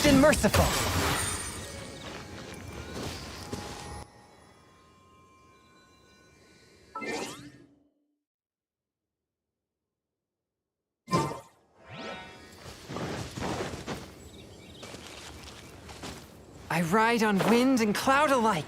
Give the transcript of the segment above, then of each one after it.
swift and merciful. I ride on wind and cloud alike.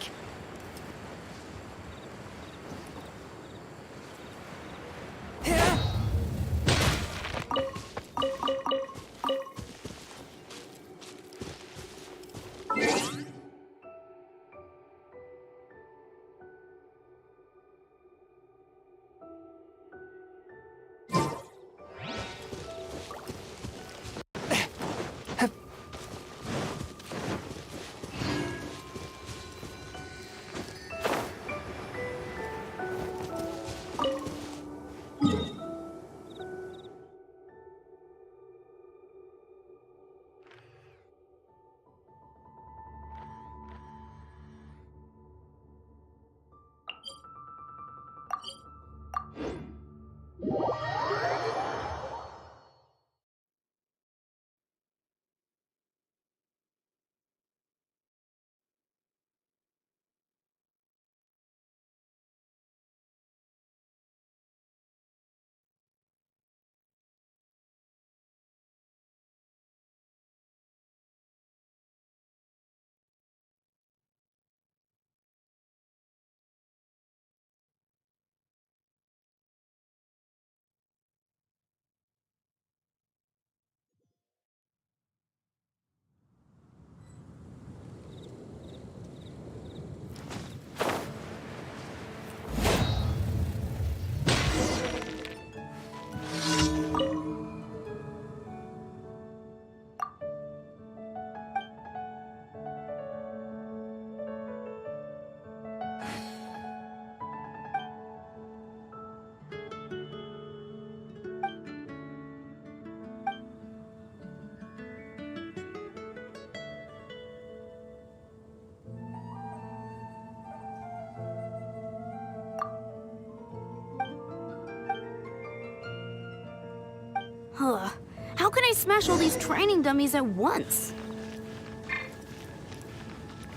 Huh. How can I smash all these training dummies at once?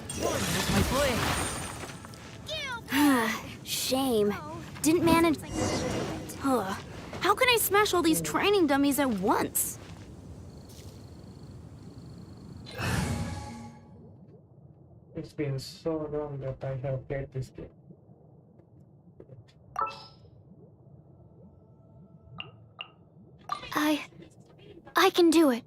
Here's my blade. Shame. Didn't manage... Huh. How can I smash all these training dummies at once? It's been so long that I have played this game. I can do it.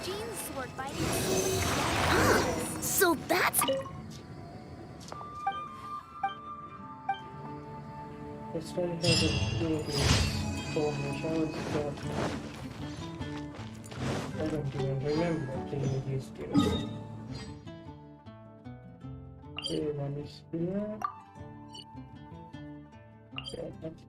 Jean's sword biting. So that's... This one has a few formations, but I don't even remember playing these games. Okay, one is here. Okay, that's...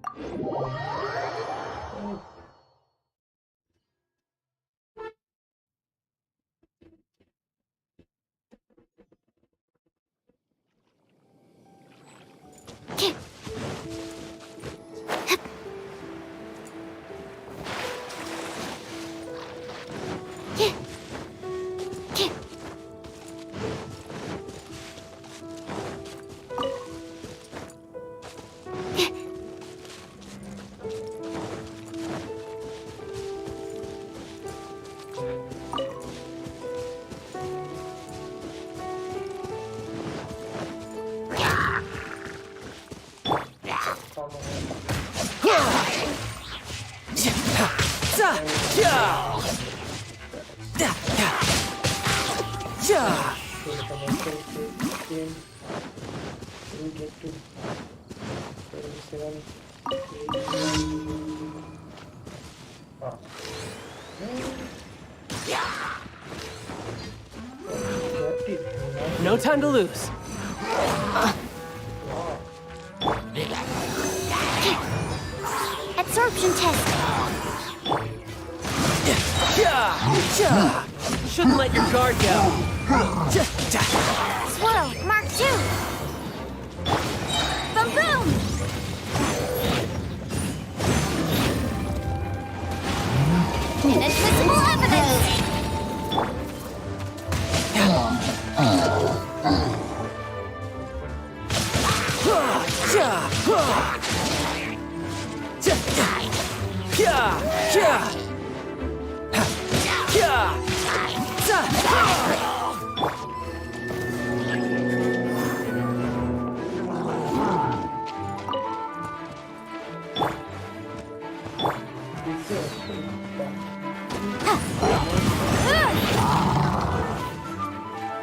No time to lose. Absorption test. Shouldn't let your guard down. Swallow, Mark 2. Boom, boom.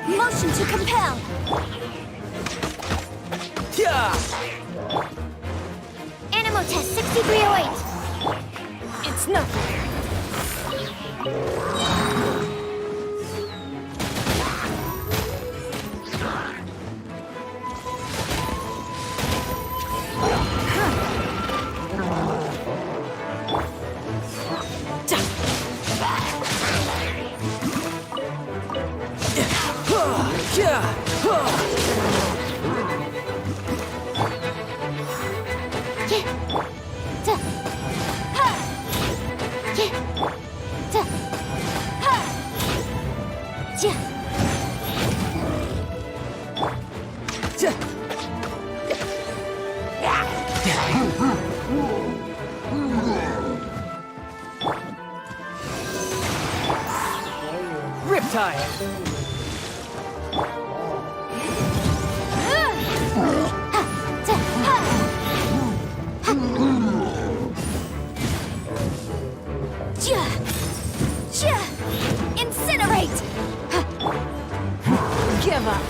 Motion to compel. Animal test 6308. It's nothing. Riptide! Incinerate! Give up.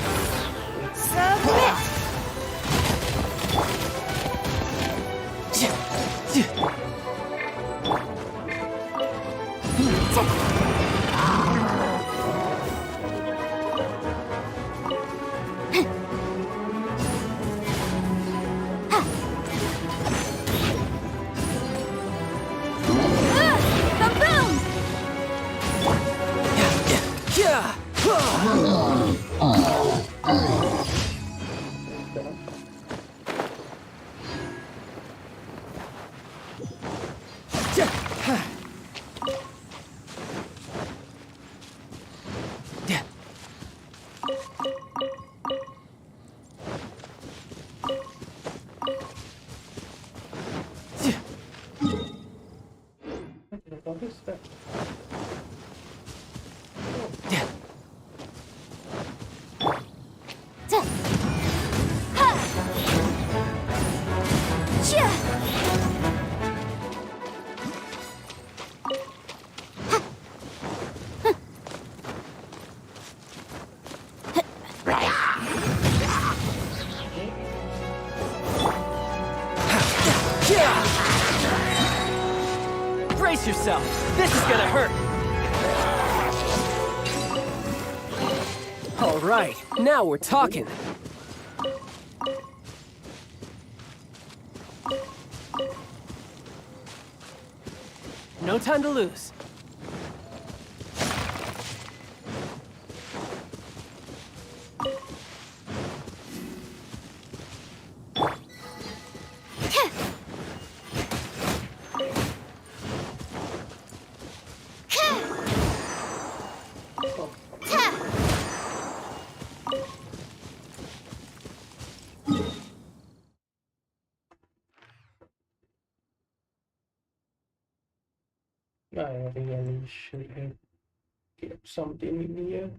Submit! What is that? Brace yourself! This is gonna hurt! Alright, now we're talking. No time to lose. I really should have kept something in here.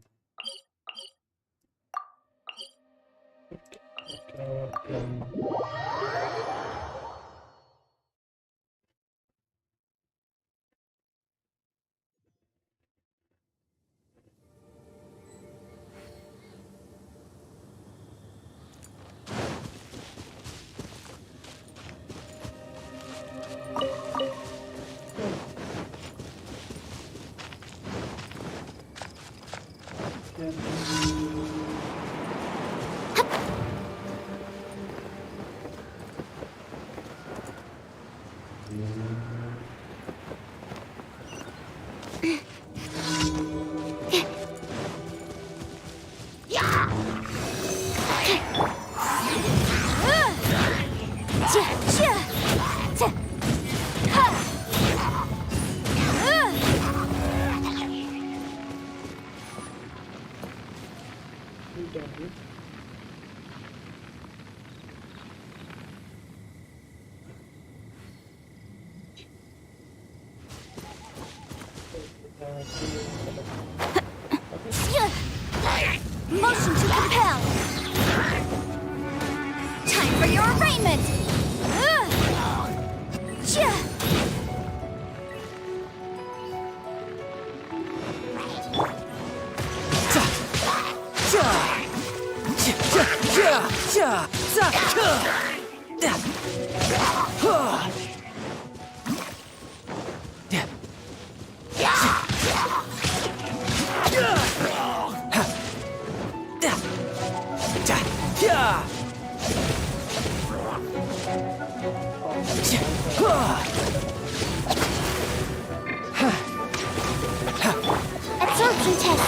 Motion to compel. Time for your arraignment. Absorption test.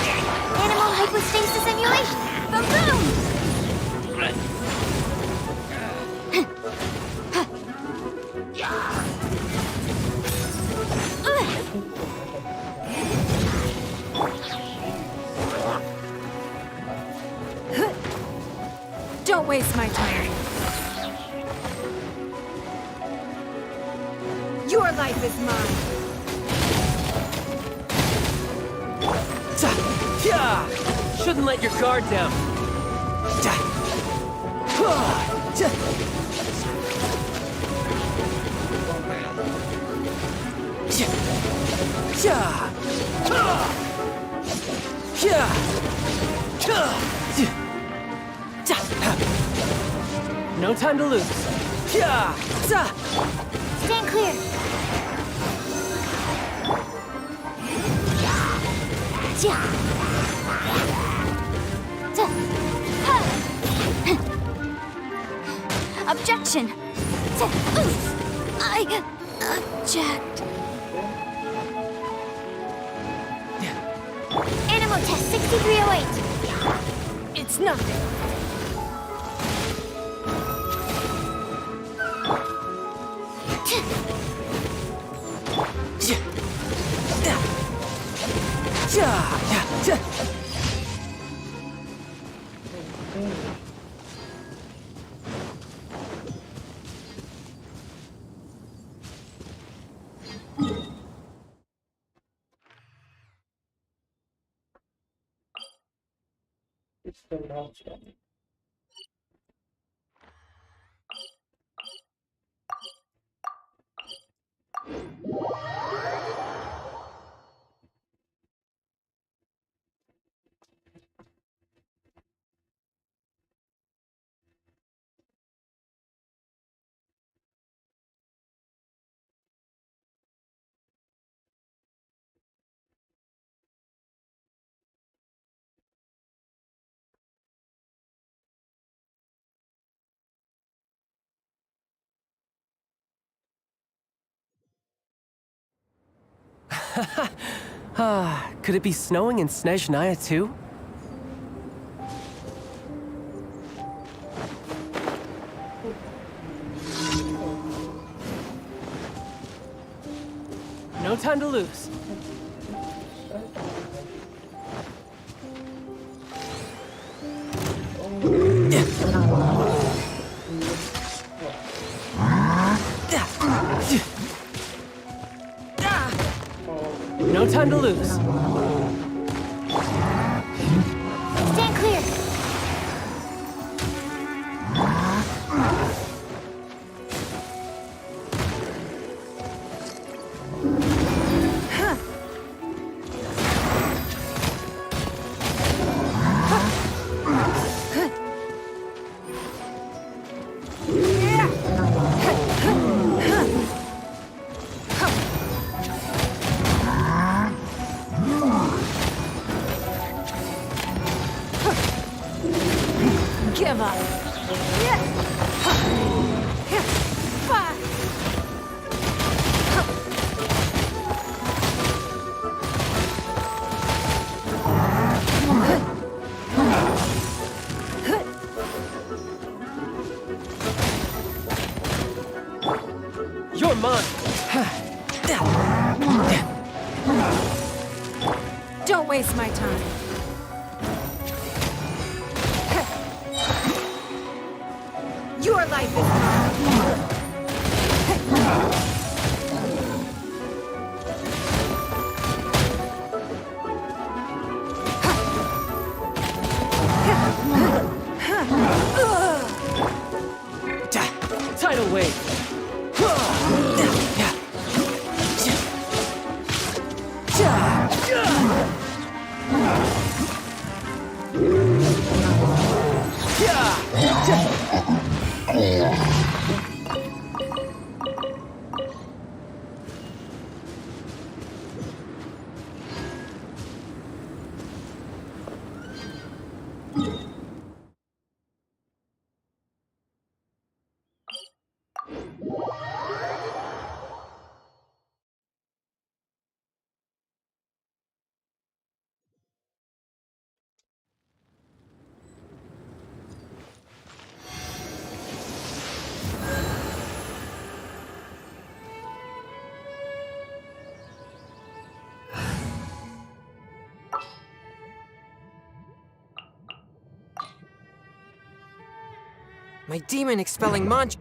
Animal hypostasis simulation. Boom boom. Don't waste my time. Your life is mine. Shouldn't let your guard down. No time to lose. Stand clear. Objection. I object. Animal test 6308. It's nothing. It's the last one. Could it be snowing in Snezhnaya too? No time to lose. No time to lose. Stand clear. Give up. You're mine. Don't waste my time. Your life is mine. My demon expelling monster.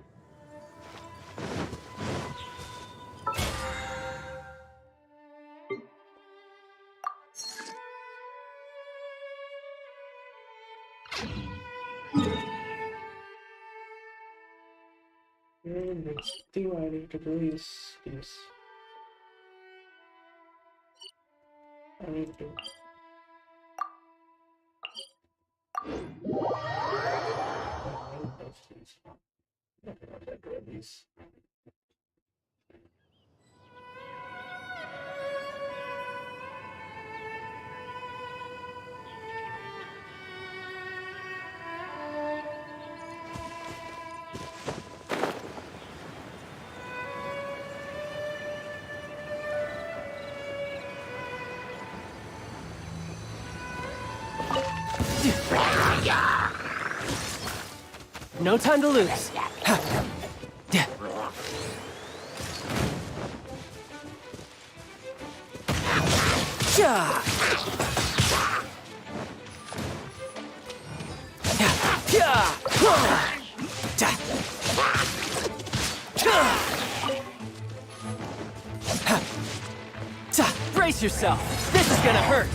And next thing I need to do is this. I need to this. No time to lose. Brace yourself. This is gonna hurt.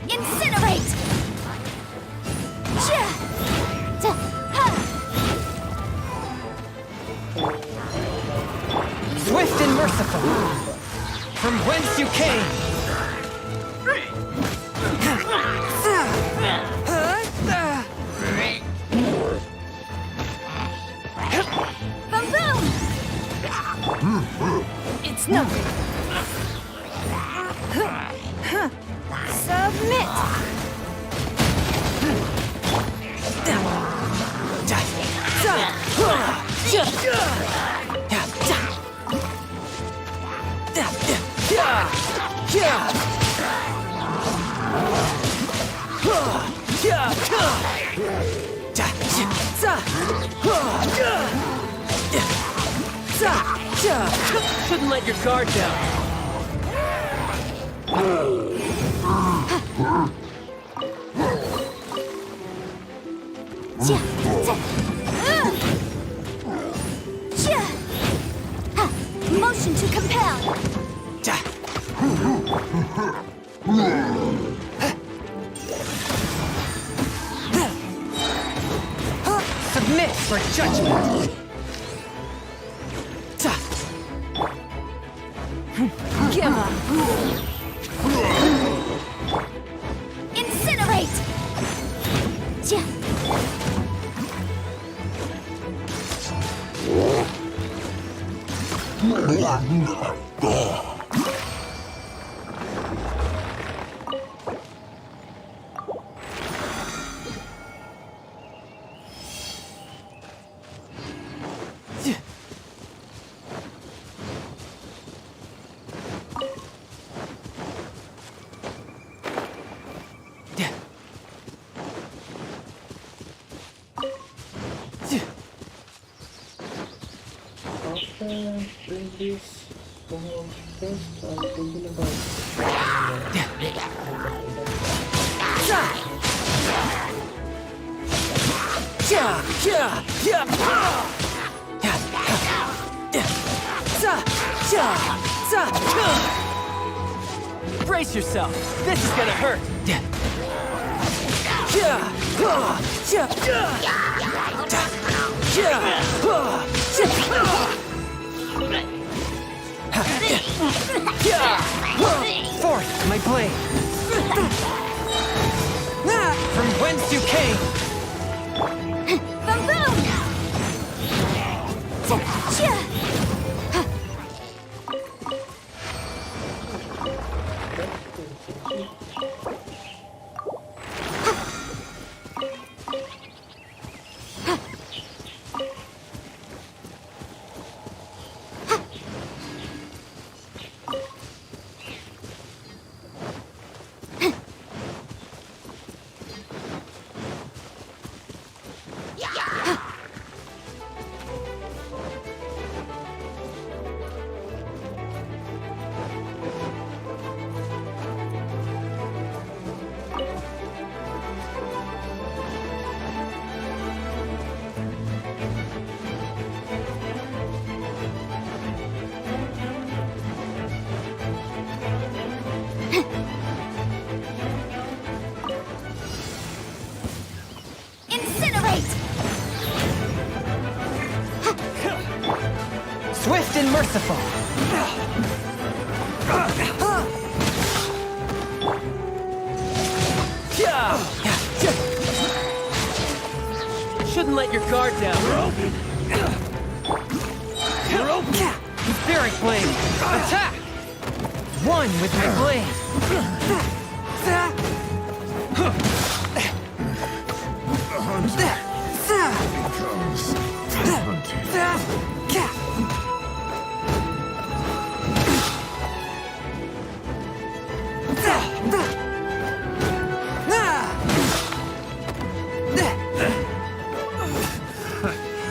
Incinerate! Swift and merciful. From whence you came. Boom boom! It's nothing. Submit! Shouldn't let your guard down. Motion to compel. Submit for judgment. Give up. Incinerate! After doing this first, I'm thinking about Brace yourself. This is gonna hurt. Forth, my blade. From whence you came. Boom boom! Cha! Incinerate! Swift and merciful. Shouldn't let your guard down. Etheric blade. Attack. One with my blade.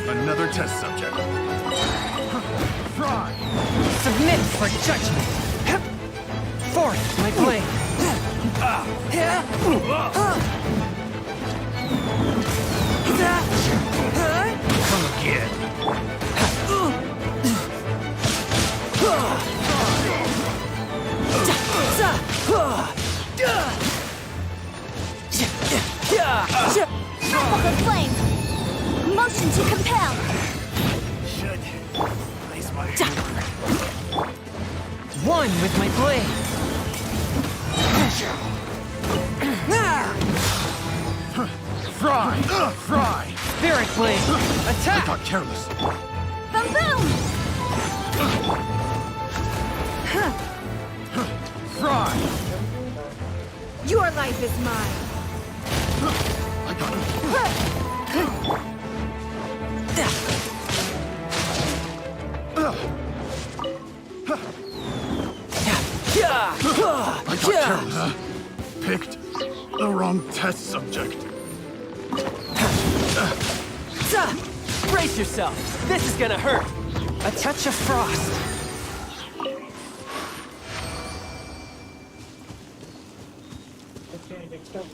Another test subject. Fry! Submit for judgment. Forth, my blade. Come again. Tropical flame! Motion to compel! Should place my One with my blade. Fry! Fry! Spirit blade. I Attack. got careless. Boom boom! Fry! Your life is mine. I got him. I got careless. Picked the wrong test subject. Brace yourself. This is gonna hurt. A touch of frost. Okay, next up.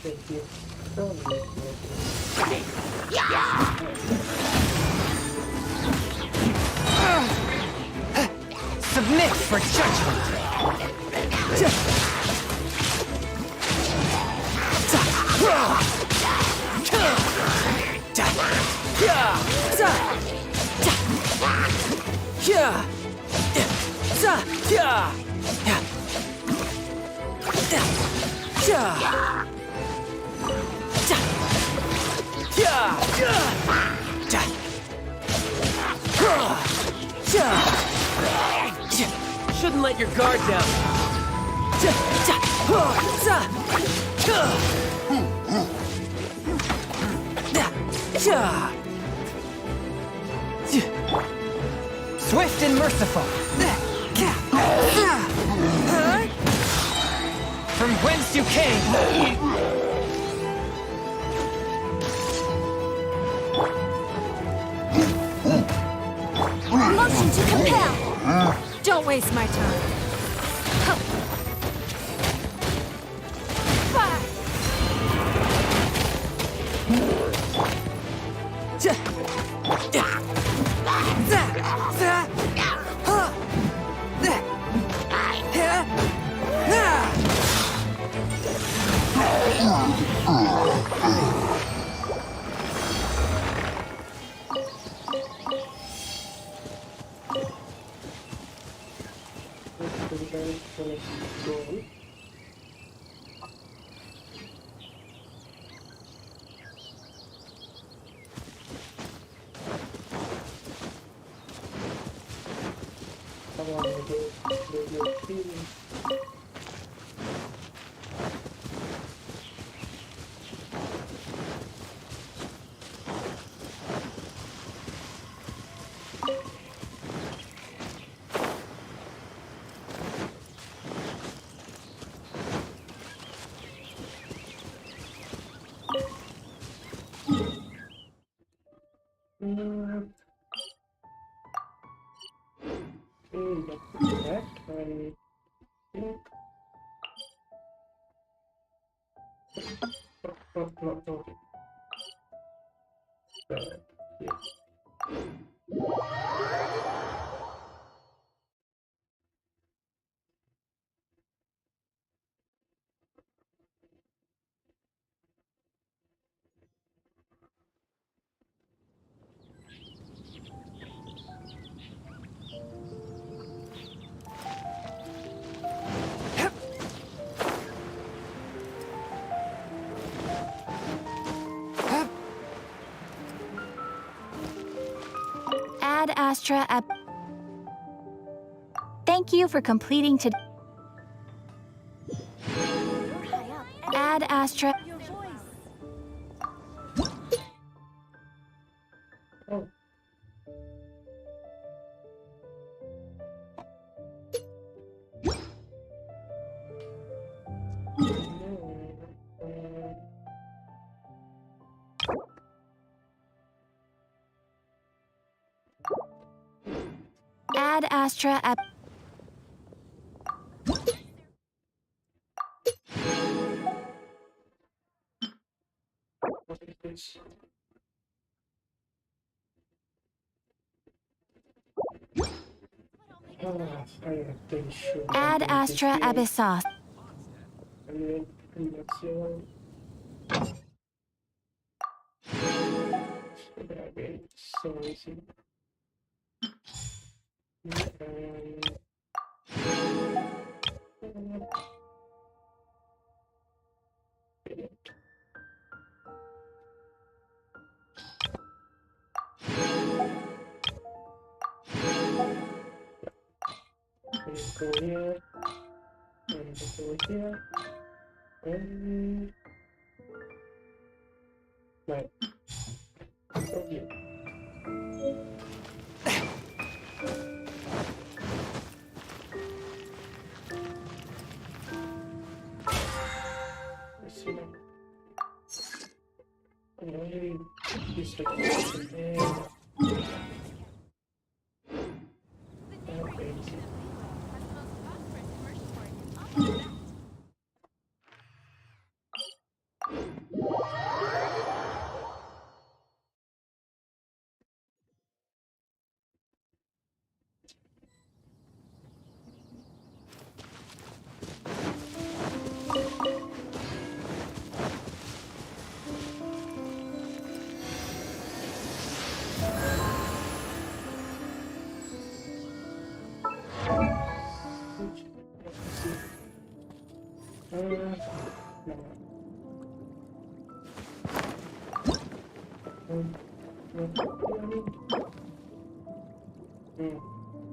Thank you. Submit for judgment. Shouldn't let your guard down. Swift and merciful. From whence you came. Motion to compel! Don't waste my time. Come on, do that and no. Yeah. Ad Astra Ep. Thank you for completing today. Ad Astra. Your voice. Oh. Ad Astra Ep. What is this? I have been sure. Ad Astra Abyssos. And then that's your so easy. Go here and go here and right. Go here. Let's see now. I'm already this like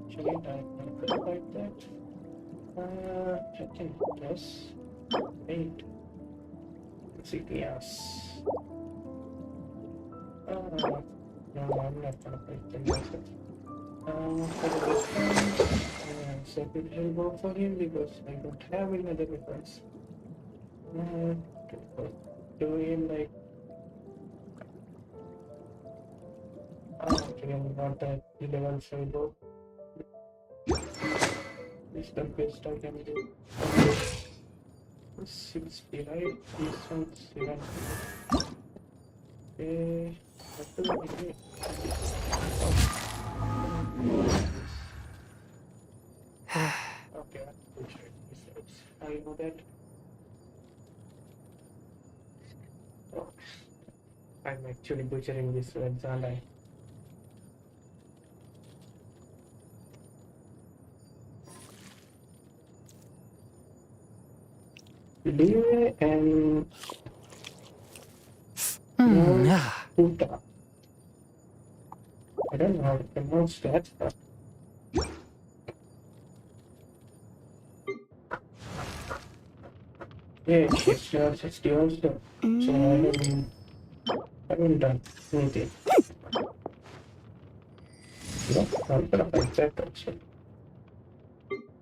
Should I like that? I think yes. 8. Let's see, yes. No, I'm not gonna break the method. For the weapon, so it will go for him because I don't have any other weapons. Do him like okay, not that 11 cyber. It's the best I can do. 60, right? This one's 7. Okay, that will be great. Okay, I'll check this out. I know that. Oh, I'm actually butchering this words, aren't I? Lire and Puta. I don't know how to pronounce that, but yeah, she's not 60 also. So I haven't done anything. No, not gonna fight that also.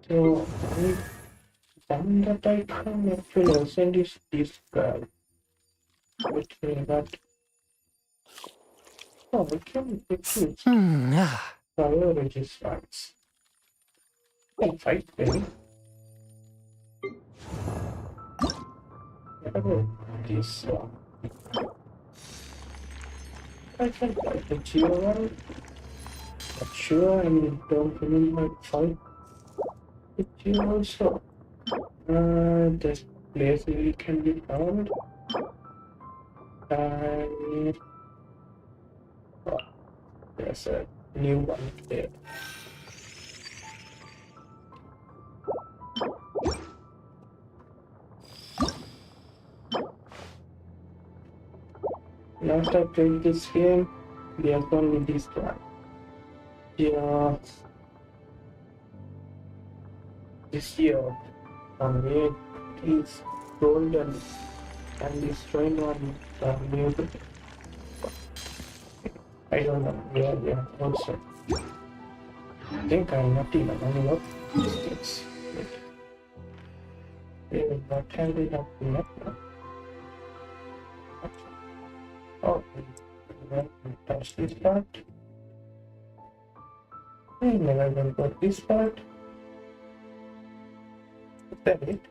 So I done that I can actually send this guy. Which may not. Oh, we can use priority fights. Oh, fight them. What about this one? I can fight the Geo one. Not sure, I don't remember fight the Geo also. This place really can be found. And oh, there's a new one there. Last I played this game, we have only this one. Yeah, this year on it is golden and this train one new. I don't know. Yeah, also. I think I'm not even running up these things. They will not have enough yet. Oh, we touch this part. I never will got this part. Is that it?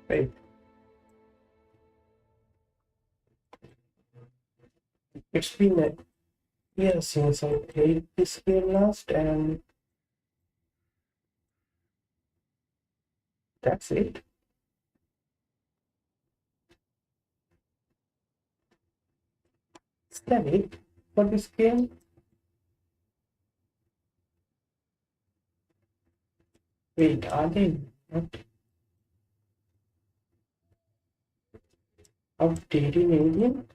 Wait. It's been a year since I played this game last, and that's it. Is that it for this game? Wait, are they not updating Indian?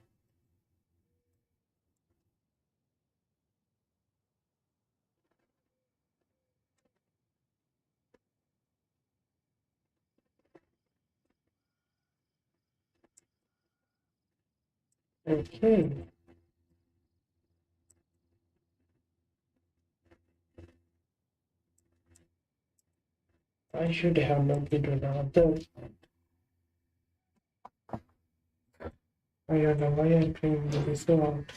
Okay. I should have looked into the others. I don't know why I'm playing this out.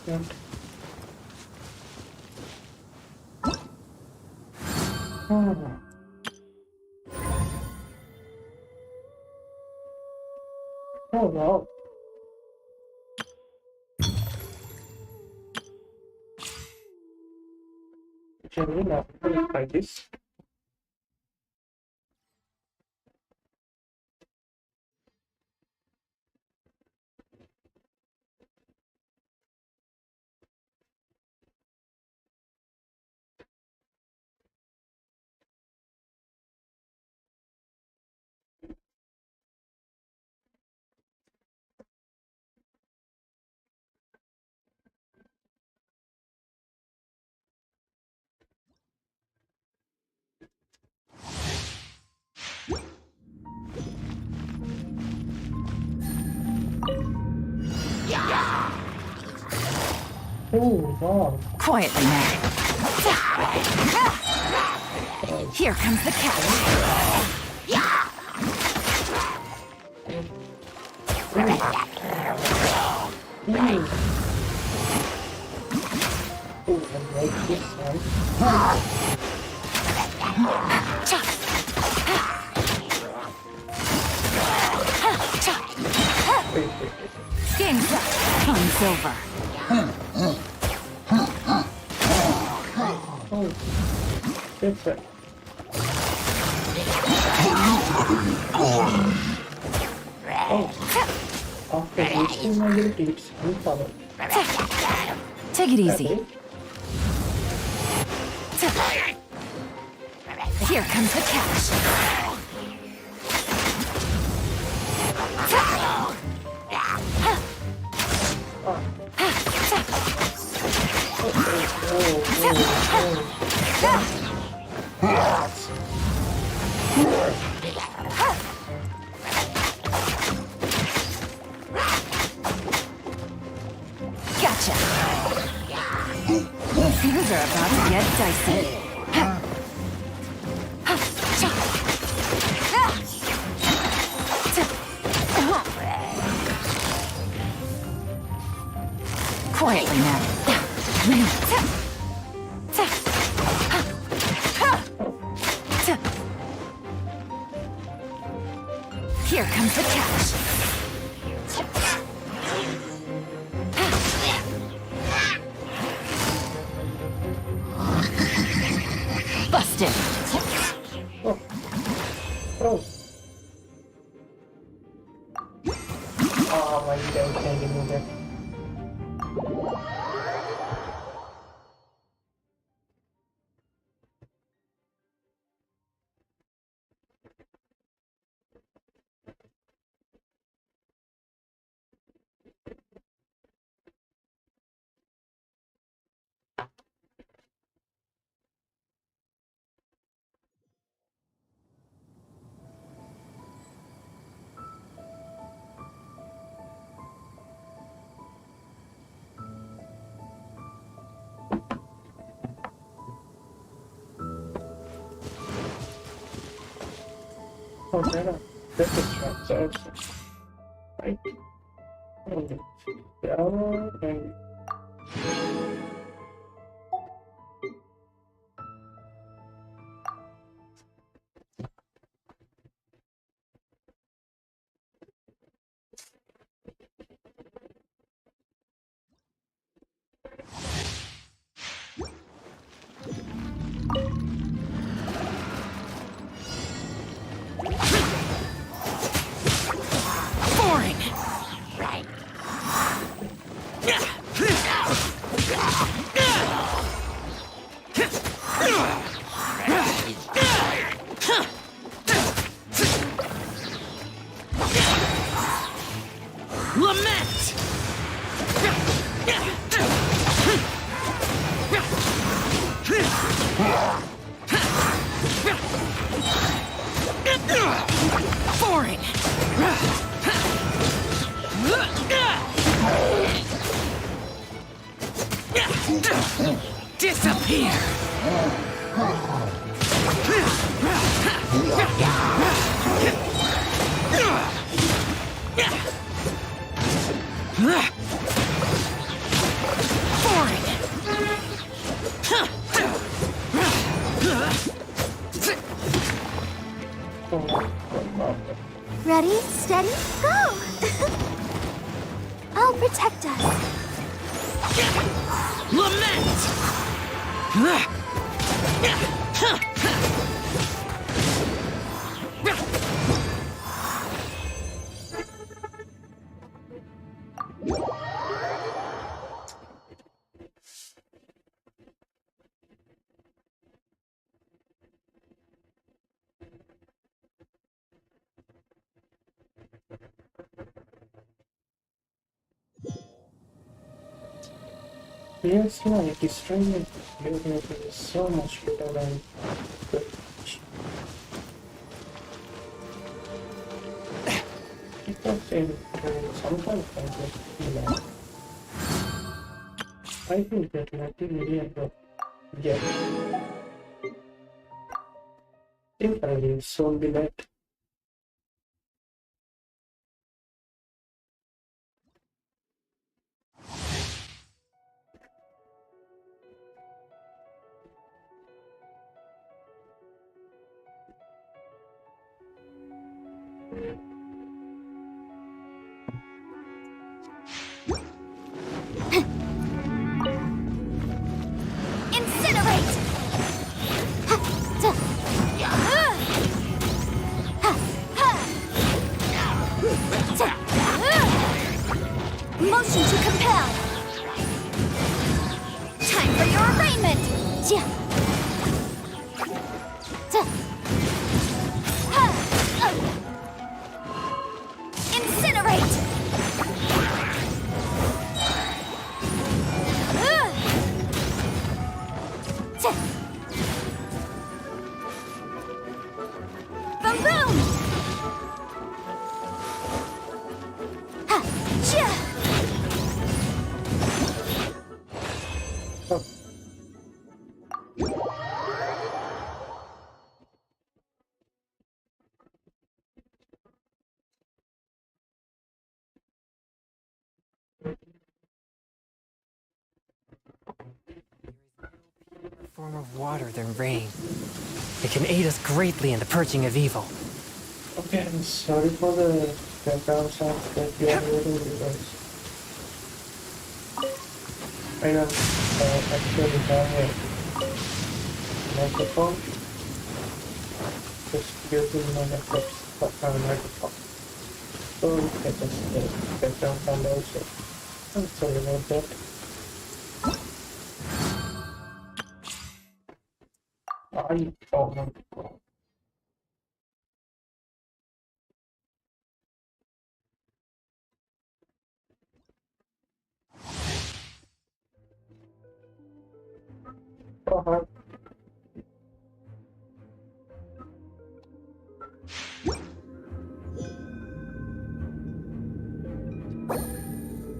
Not. Oh. Oh wow. Can we not by this? Oh wow. Quietly now. Here comes the cat. Oh, I like this one. Wait. Game's up. Fun's over. Oh, that's right. Oh, after reaching my abilities, you follow. Take it easy. Okay. Here comes the catch. Gotcha. Things are about to get dicey. Quietly now. Here comes the catch. Busted. Oh. Oh my god, I can't remove that. Oh, that's a trap also. Right? Okay. Down and Boring. Lament. Boring. Disappear. Boring. Ready, steady, go! I'll protect us. Lament. yes, like destroying it is so much better than the because in sometimes I just feel like I feel that multimedia but yeah. Think I will soon be late. form of water than rain. It can aid us greatly in the purging of evil. Okay, I'm sorry for the background sound that you are hearing because I don't actually have a microphone. Just using my microphone. So I just background sound also. I'm sorry about that. Oh my god. Oh,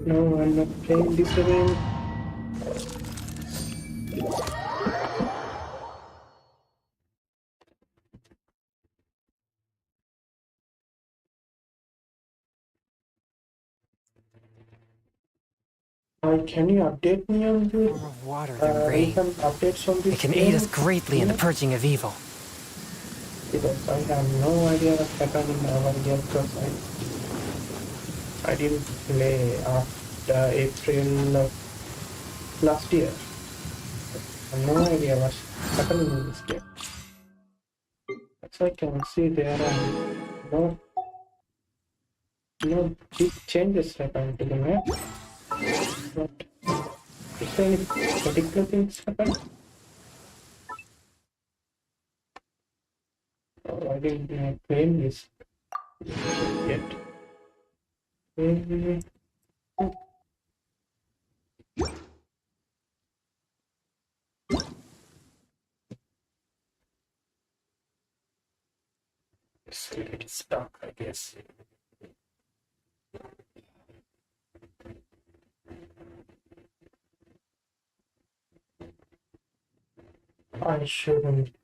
no, I'm not playing this again. Can you update me on this? Form of water than rain. Recent updates on this It can aid us game? greatly in the purging of evil. Because I have no idea what's happening in our game because I didn't play after April of last year. I have no idea what's happening in this game. As I can see, there are no big changes happening to the map. But is there any particular things happen? Oh, I didn't play this yet. Mm, it's a little stuck, I guess. I shouldn't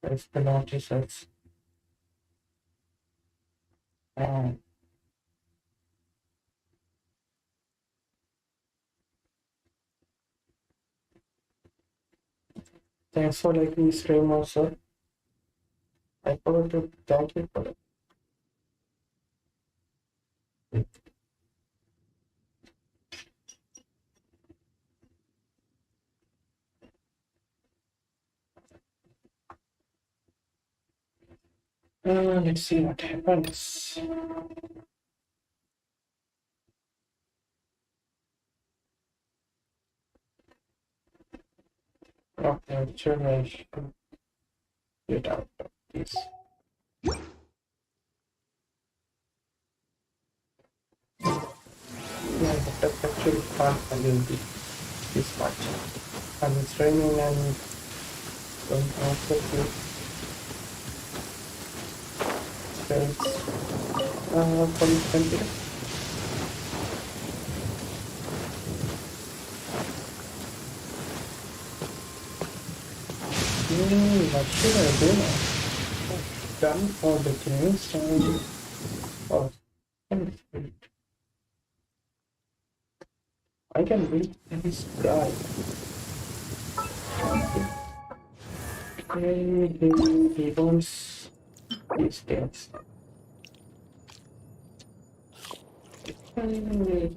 press the notices. Um, Thanks for liking the stream also. I forgot to thank you for it. Let's see what happens. Okay, actually I should get out of this. Yeah, that's actually fun again this much. And it's raining and going also to there's police country. What should I do now? I've done all the things and oh, I can read this guy. He wants these things. I can read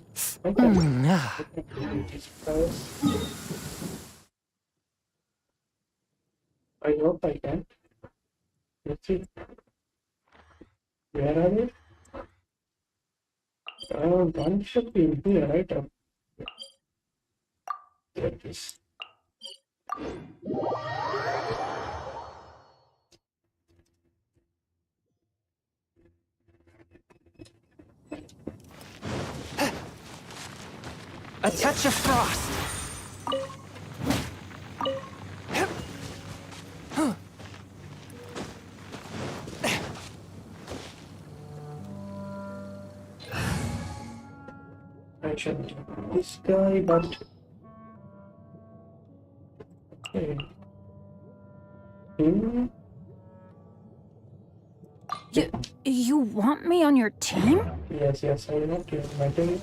this first. I hope I can. Let's see. Where are they? One should be in here, right? There it is. A touch of frost. I should this guy, but okay. You want me on your team? Yes, I want you. My team.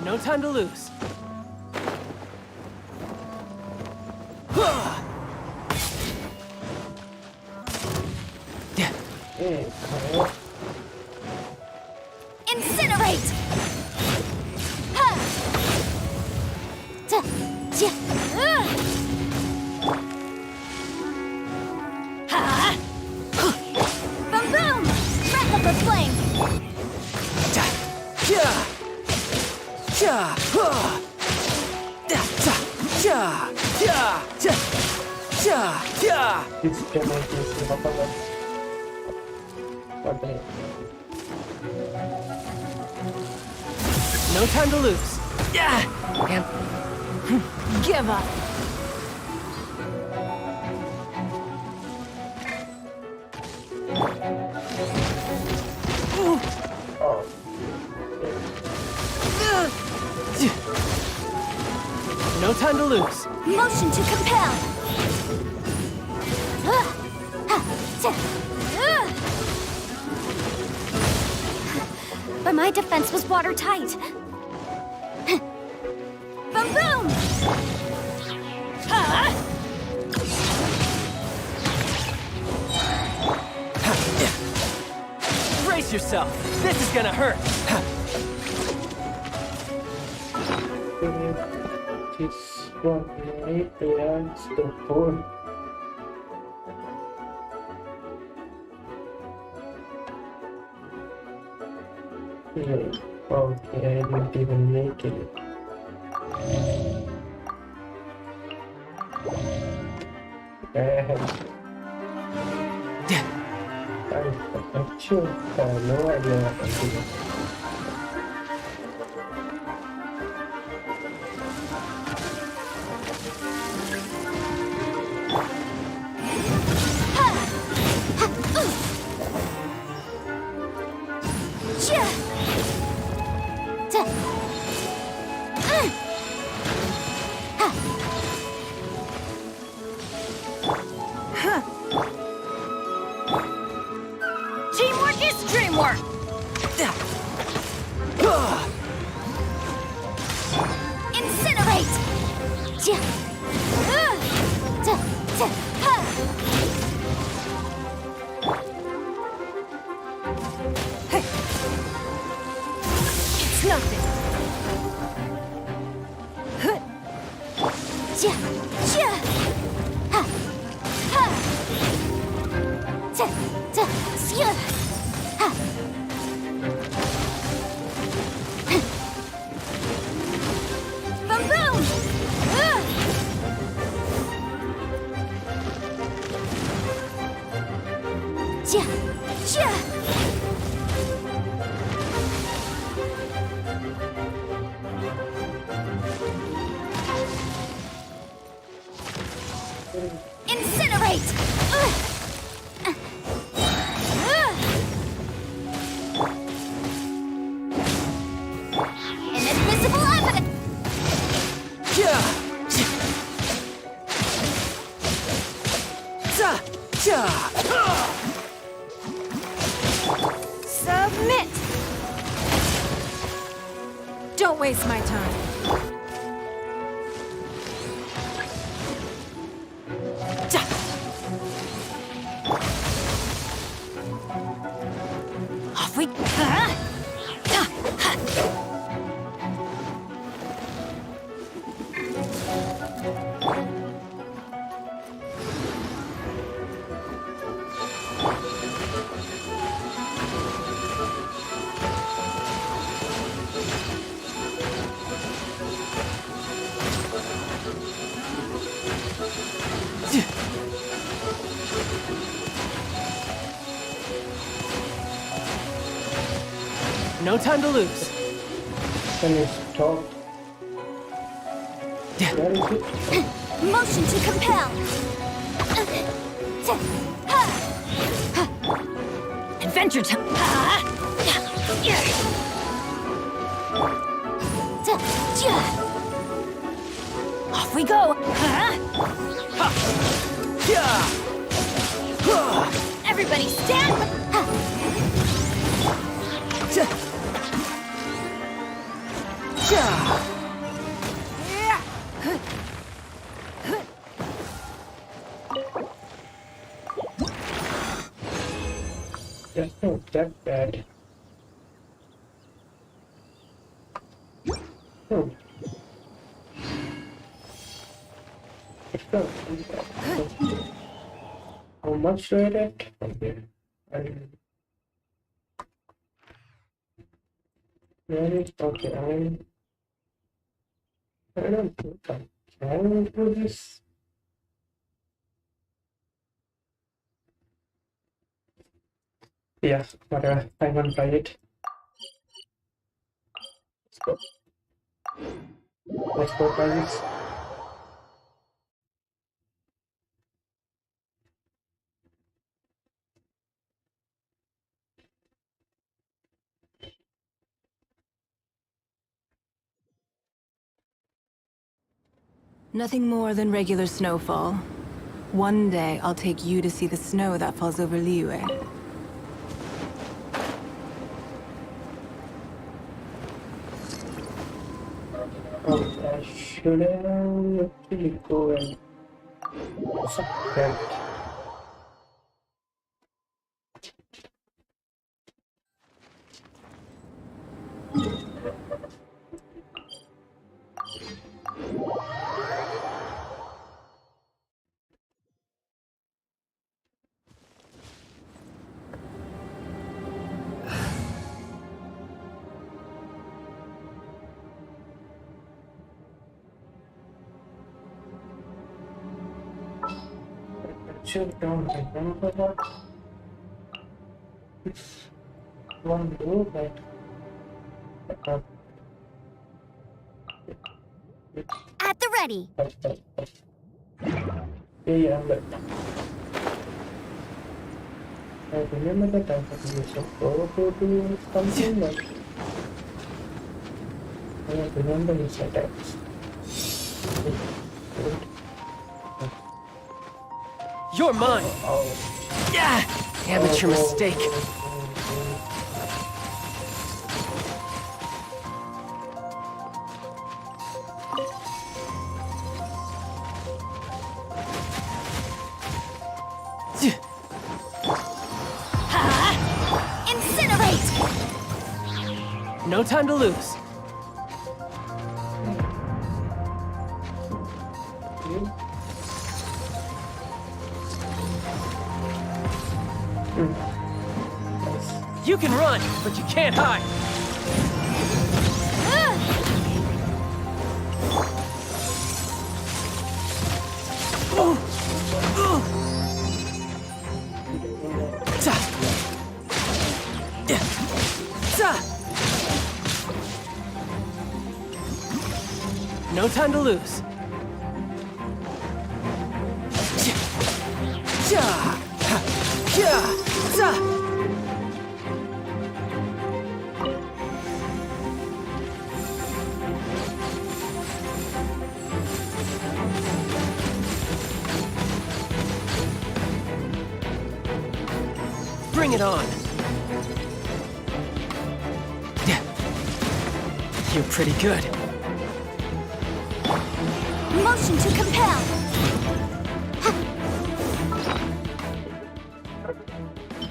No time to lose. Incinerate! Ha! Ta- ja- Ha! Boom boom! Breath of the flame! It's penalties. What the heck? No time to lose. And Give up. Oh, no time to lose. Motion to compel! But my defense was watertight. Boom boom! Brace yourself. This is gonna hurt. this one right there is the phone. Yeah. Okay, I didn't even make it. I'm sure I have no idea what I'm doing. Teamwork is dreamwork! Incinerate! It's nothing. Boom boom! Incinerate! Inadmissible evidence! Submit. Don't waste my time. Off we... No time to lose. Can you stop? Where is it? Motion to compel! Adventure time! Off we go! Everybody stand! That's not that bad. Oh. It's not that bad. How much do I get? Okay. Okay, I don't think I can do this. Yeah, whatever. I won't try it. Let's go. Let's go try this. Nothing more than regular snowfall. One day, I'll take you to see the snow that falls over Liyue. I should have actually go and subscribe. Actually, don't remember what this one do, but At the ready. yeah, but I remember that I have used a pro to do something, but I don't remember his attacks. You're mine! Oh. Yeah! Amateur mistake. Incinerate! No time to lose. You can run, but you can't hide. No time to lose. Bring it on. You're pretty good. Motion to compel.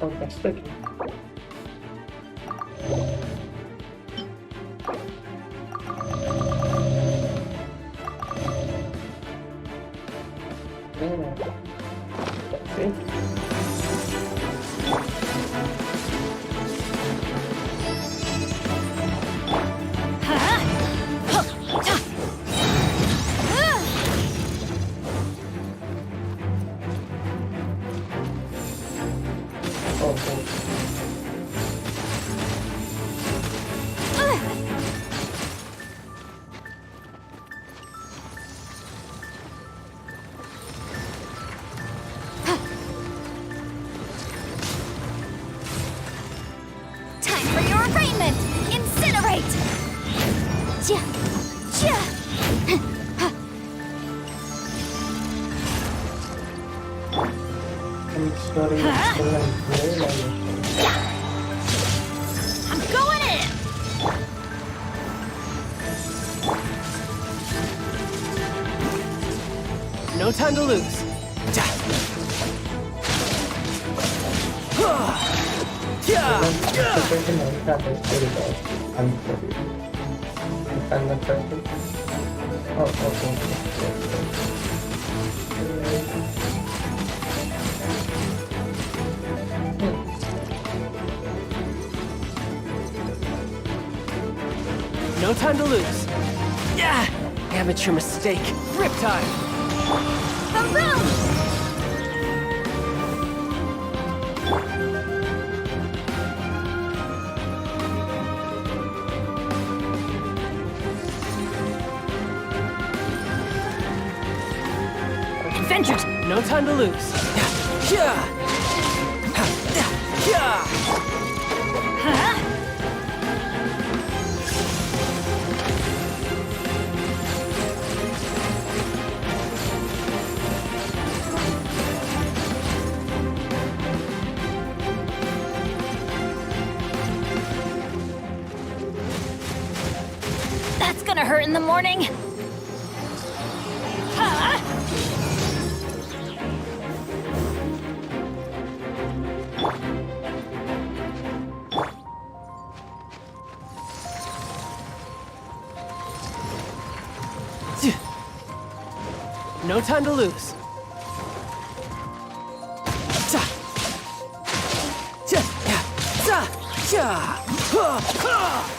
Oh, that's tricky. No. That's it. Time for your arraignment! Incinerate! Ja! Ja! I'm starting to I'm going in! No time to lose. Situation like that is very bad. Unfortunately. And the person. Oh, No time to lose. Yeah! Amateur mistake. Rip time. Boom, boom! Adventures. No time to lose. Yeah! Yeah! Huh? That's gonna hurt in the morning. Huh? No time to lose. Ta. Ta. Ya. Ta. Ya. Ha. Ha.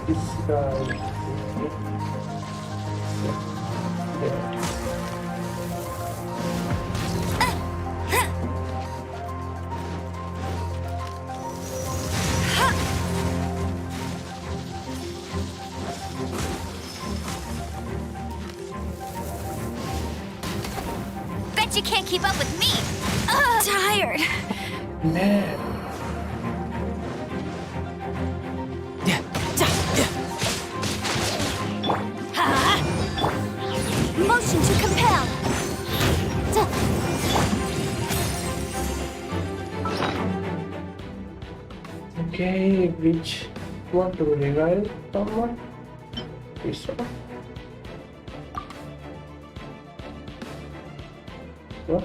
this guy. Bet you can't keep up with me. Tired. Man. Motion to compel. Okay, which one to revive someone? This one? What?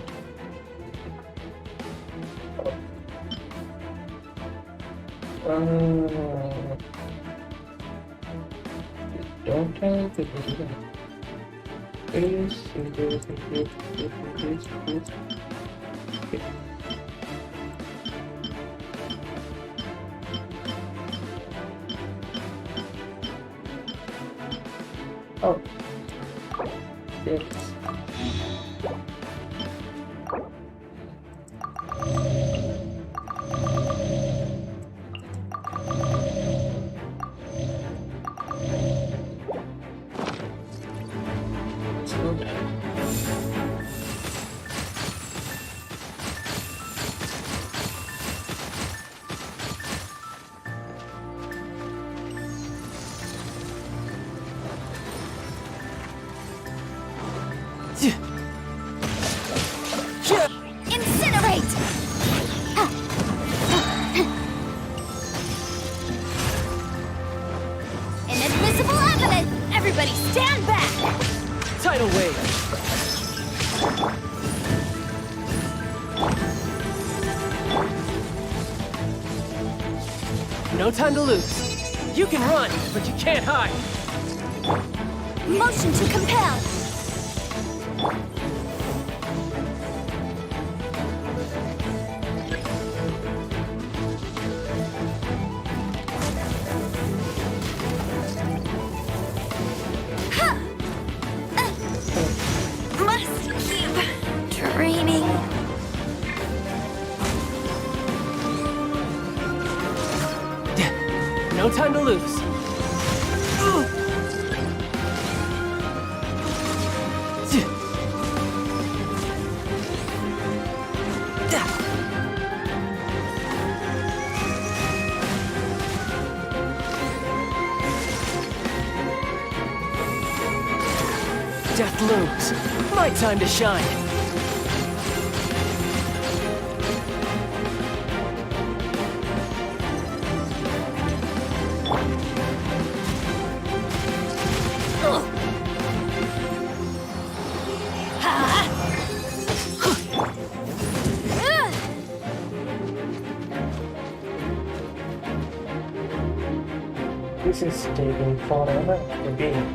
Don't have the please. Oh, yes. Incinerate! Inadmissible evidence! Everybody stand back! Tidal wave. No time to lose. You can run, but you can't hide. Motion to compel! Must keep training. No time to lose. Death looms. My time to shine. This is taking forever again.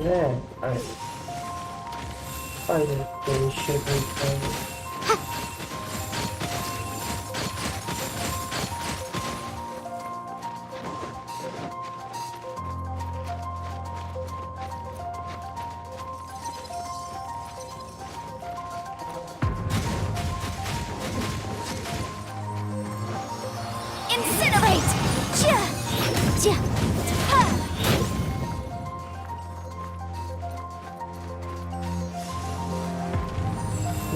Yeah, I think should be Incinerate! Chia! Chia! Ha!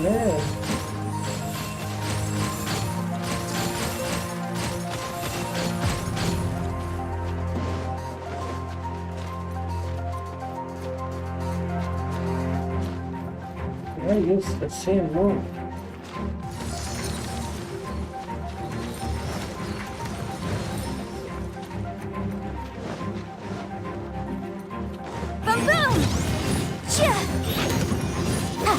yeah. I use the same move. Boom boom! Chia! Ha!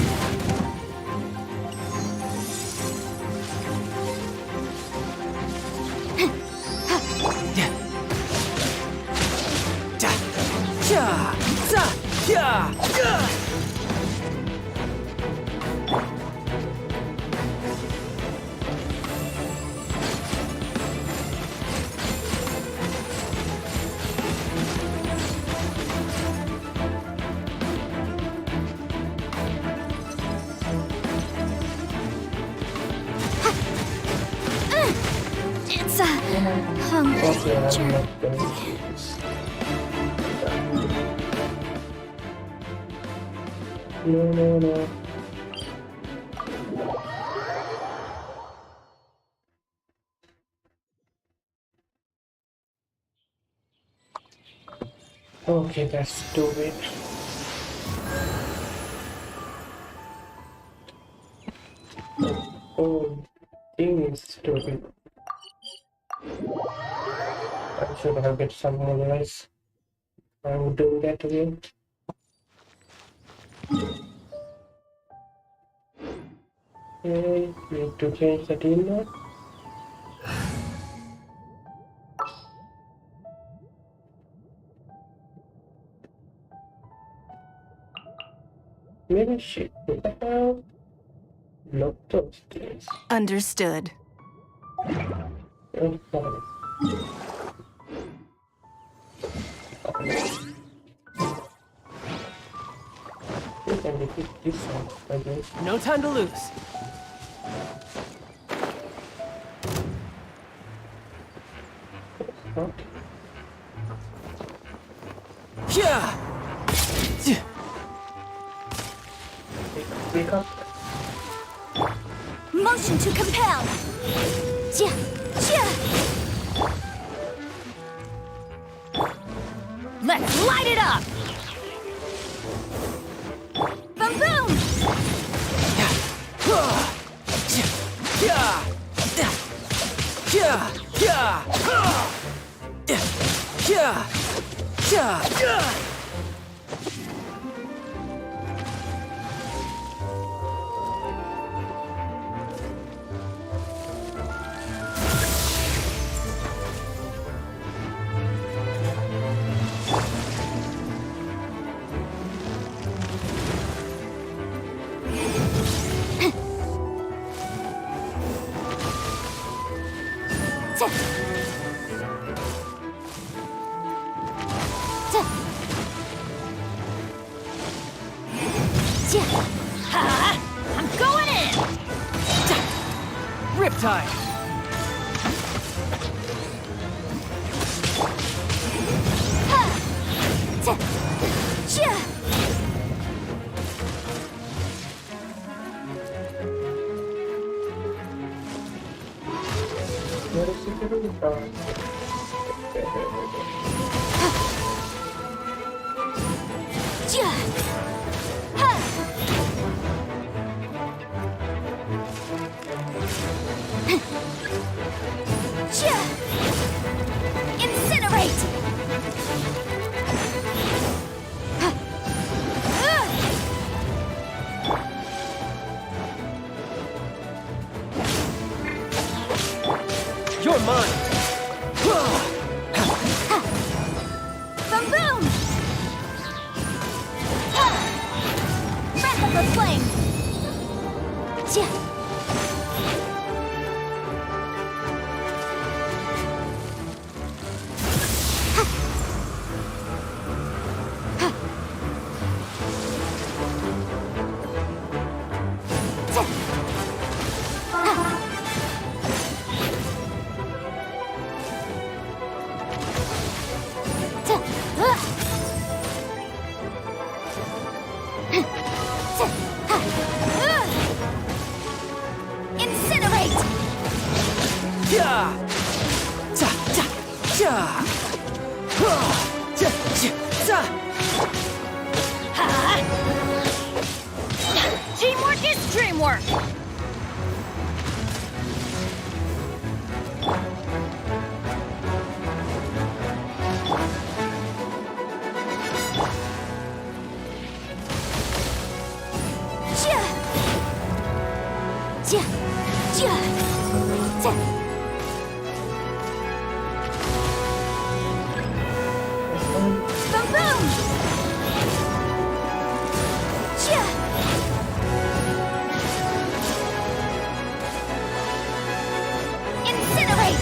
It's a Okay, I'm journey. not going to use. No. Okay, let's do it. Oh, thing is stupid. I should have get some more rice. I will do that again. Okay, need to change the team now. Maybe shit. What the hell? Lock those things. Understood. Oh, fine. We can repeat this one, I guess. No time to lose. Huh? Yeah. Wake up. Motion to compel! Chia! Chia! Let's light it up! Boom boom! I'm going in! Riptide. Where is it going? Incinerate! You're mine. 驾！Incinerate! 呀！炸炸炸！哈！炸炸炸！ Teamwork is dreamwork! Boom boom! Incinerate!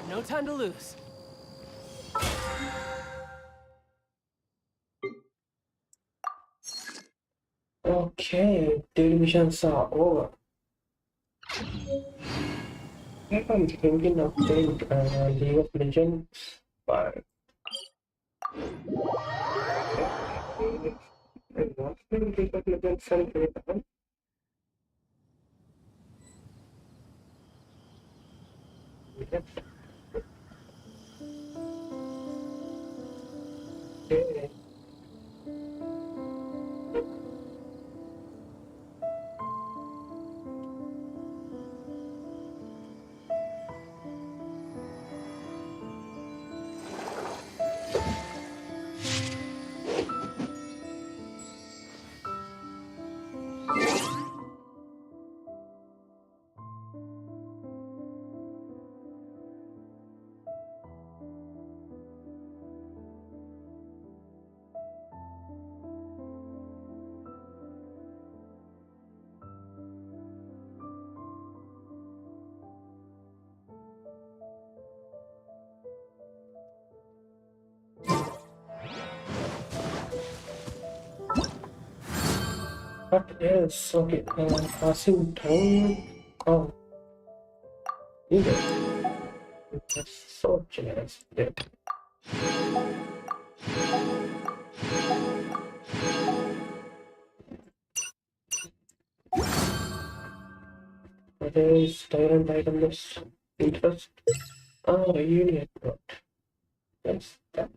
No time to lose. Okay, daily missions are over. I'm thinking of playing League of Legends, but I'm not playing League of Legends right now. Yep. Okay. What else? Okay, passing down. Oh, either. That's so generous. Yeah. What is tyrant item list? Interest? Oh, reunion plot. That's that.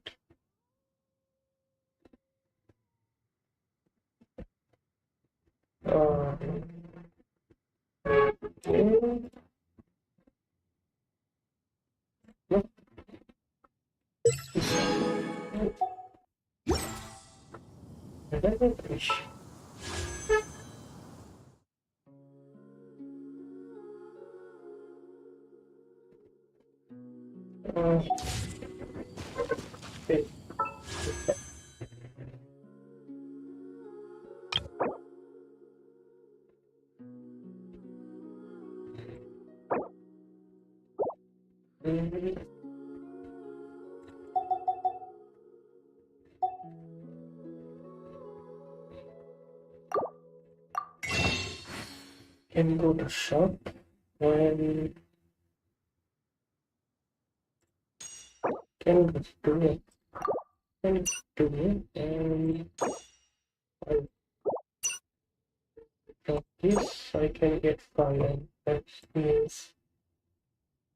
Yeah. No. Another fish. Okay. Can go to shop and can go to it. Can do it and like this I can get 5 and that means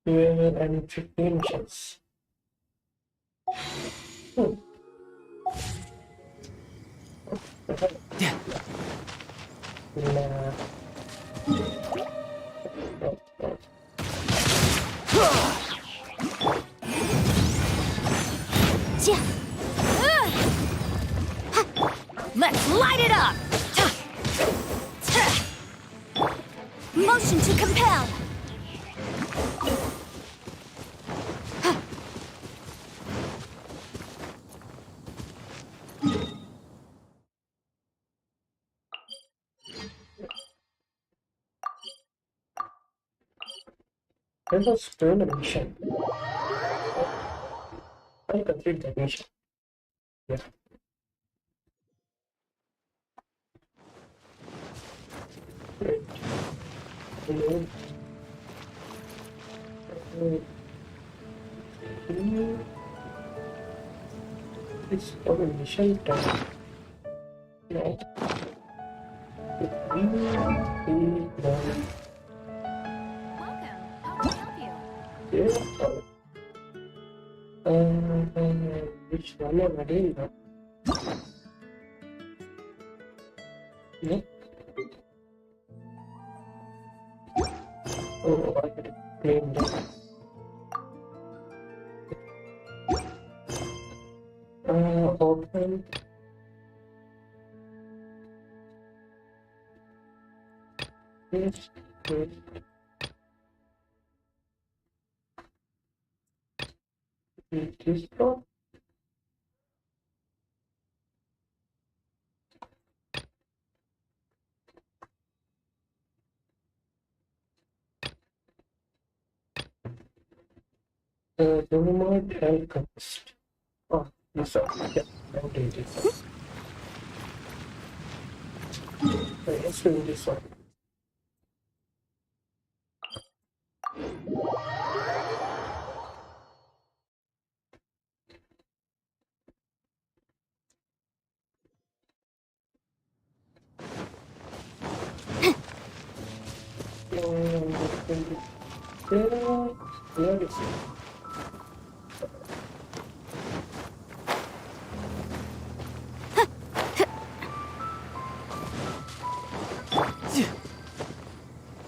12 and 15 missions. Nah. Light it up! Motion to compel! I was doing a mission. I complete the mission. Yeah. Great. And then, it's our mission done. Now, Welcome. How can I help you? Which one am I doing now? No. Oh, I had claimed that. Open. Yes, yes. This one. Dynamite Alchemist. Oh, this one. Yeah, I'll do this one. Let's do this one. Where is it?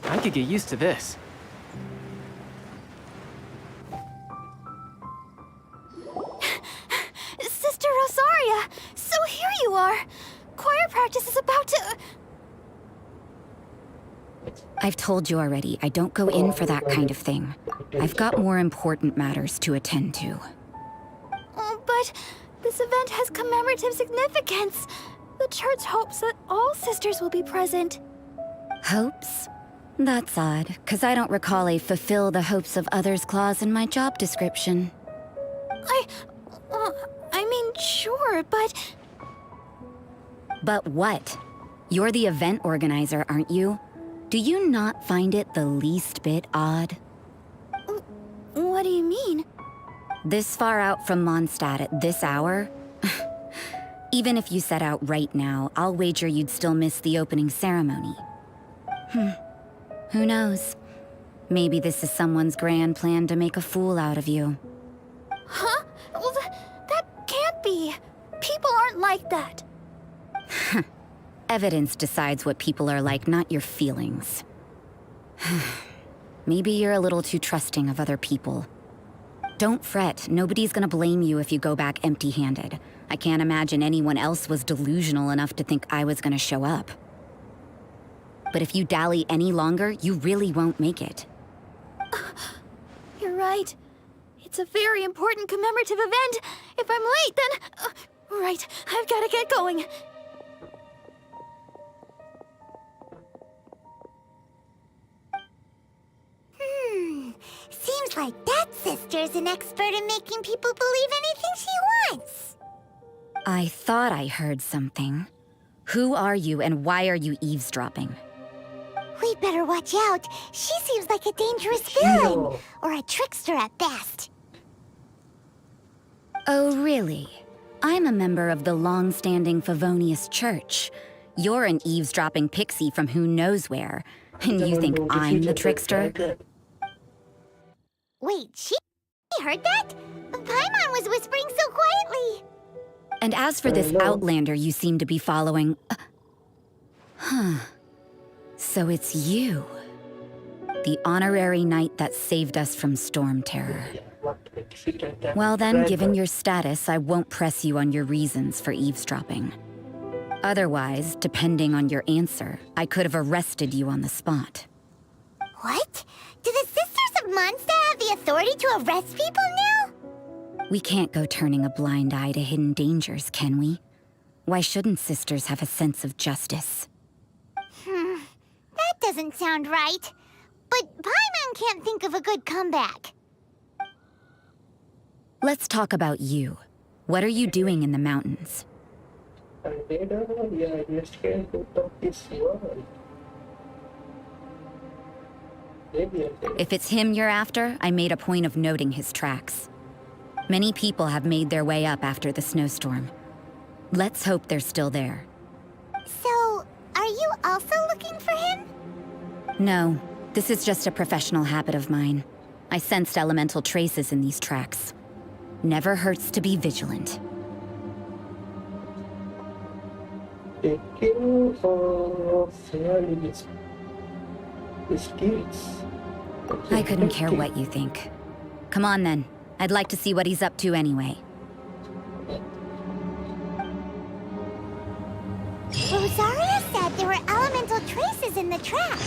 I could get used to this. Sister Rosaria! So here you are! Choir practice is about to... I've told you already, I don't go in for that kind of thing. I've got more important matters to attend to. Oh, but this event has commemorative significance. The church hopes that all sisters will be present. Hopes? That's odd, 'cause I don't recall a fulfill the hopes of others clause in my job description. I mean, sure, but... But what? You're the event organizer, aren't you? Do you not find it the least bit odd? What do you mean? This far out from Mondstadt at this hour? Even if you set out right now, I'll wager you'd still miss the opening ceremony. Who knows? Maybe this is someone's grand plan to make a fool out of you. Huh? Well, that can't be. People aren't like that. Evidence decides what people are like, not your feelings. Maybe you're a little too trusting of other people. Don't fret, nobody's gonna blame you if you go back empty-handed. I can't imagine anyone else was delusional enough to think I was gonna show up. But if you dally any longer, you really won't make it. You're right. It's a very important commemorative event. If I'm late, then... right, I've gotta get going. Seems like that sister's an expert in making people believe anything she wants. I thought I heard something. Who are you and why are you eavesdropping? We'd better watch out. She seems like a dangerous villain, or a trickster at best. Oh, really? I'm a member of the long-standing Favonius Church. You're an eavesdropping pixie from who knows where, and you think I'm the trickster? Wait, she heard that? Paimon was whispering so quietly. And as for this outlander you seem to be following... So it's you. The honorary knight that saved us from storm terror. Well then, given your status, I won't press you on your reasons for eavesdropping. Otherwise, depending on your answer, I could have arrested you on the spot. What? Do the Sisters of Monster have the authority to arrest people now? We can't go turning a blind eye to hidden dangers, can we? Why shouldn't sisters have a sense of justice? That doesn't sound right. But Paimon can't think of a good comeback. Let's talk about you. What are you doing in the mountains? I made a investigate of this world. Maybe I think. If it's him you're after, I made a point of noting his tracks. Many people have made their way up after the snowstorm. Let's hope they're still there. So, are you also looking for him? No, this is just a professional habit of mine. I sensed elemental traces in these tracks. Never hurts to be vigilant. Thank you for sharing this skills. I couldn't care what you think. Come on then. I'd like to see what he's up to anyway. Rosaria said there were elemental traces in the track.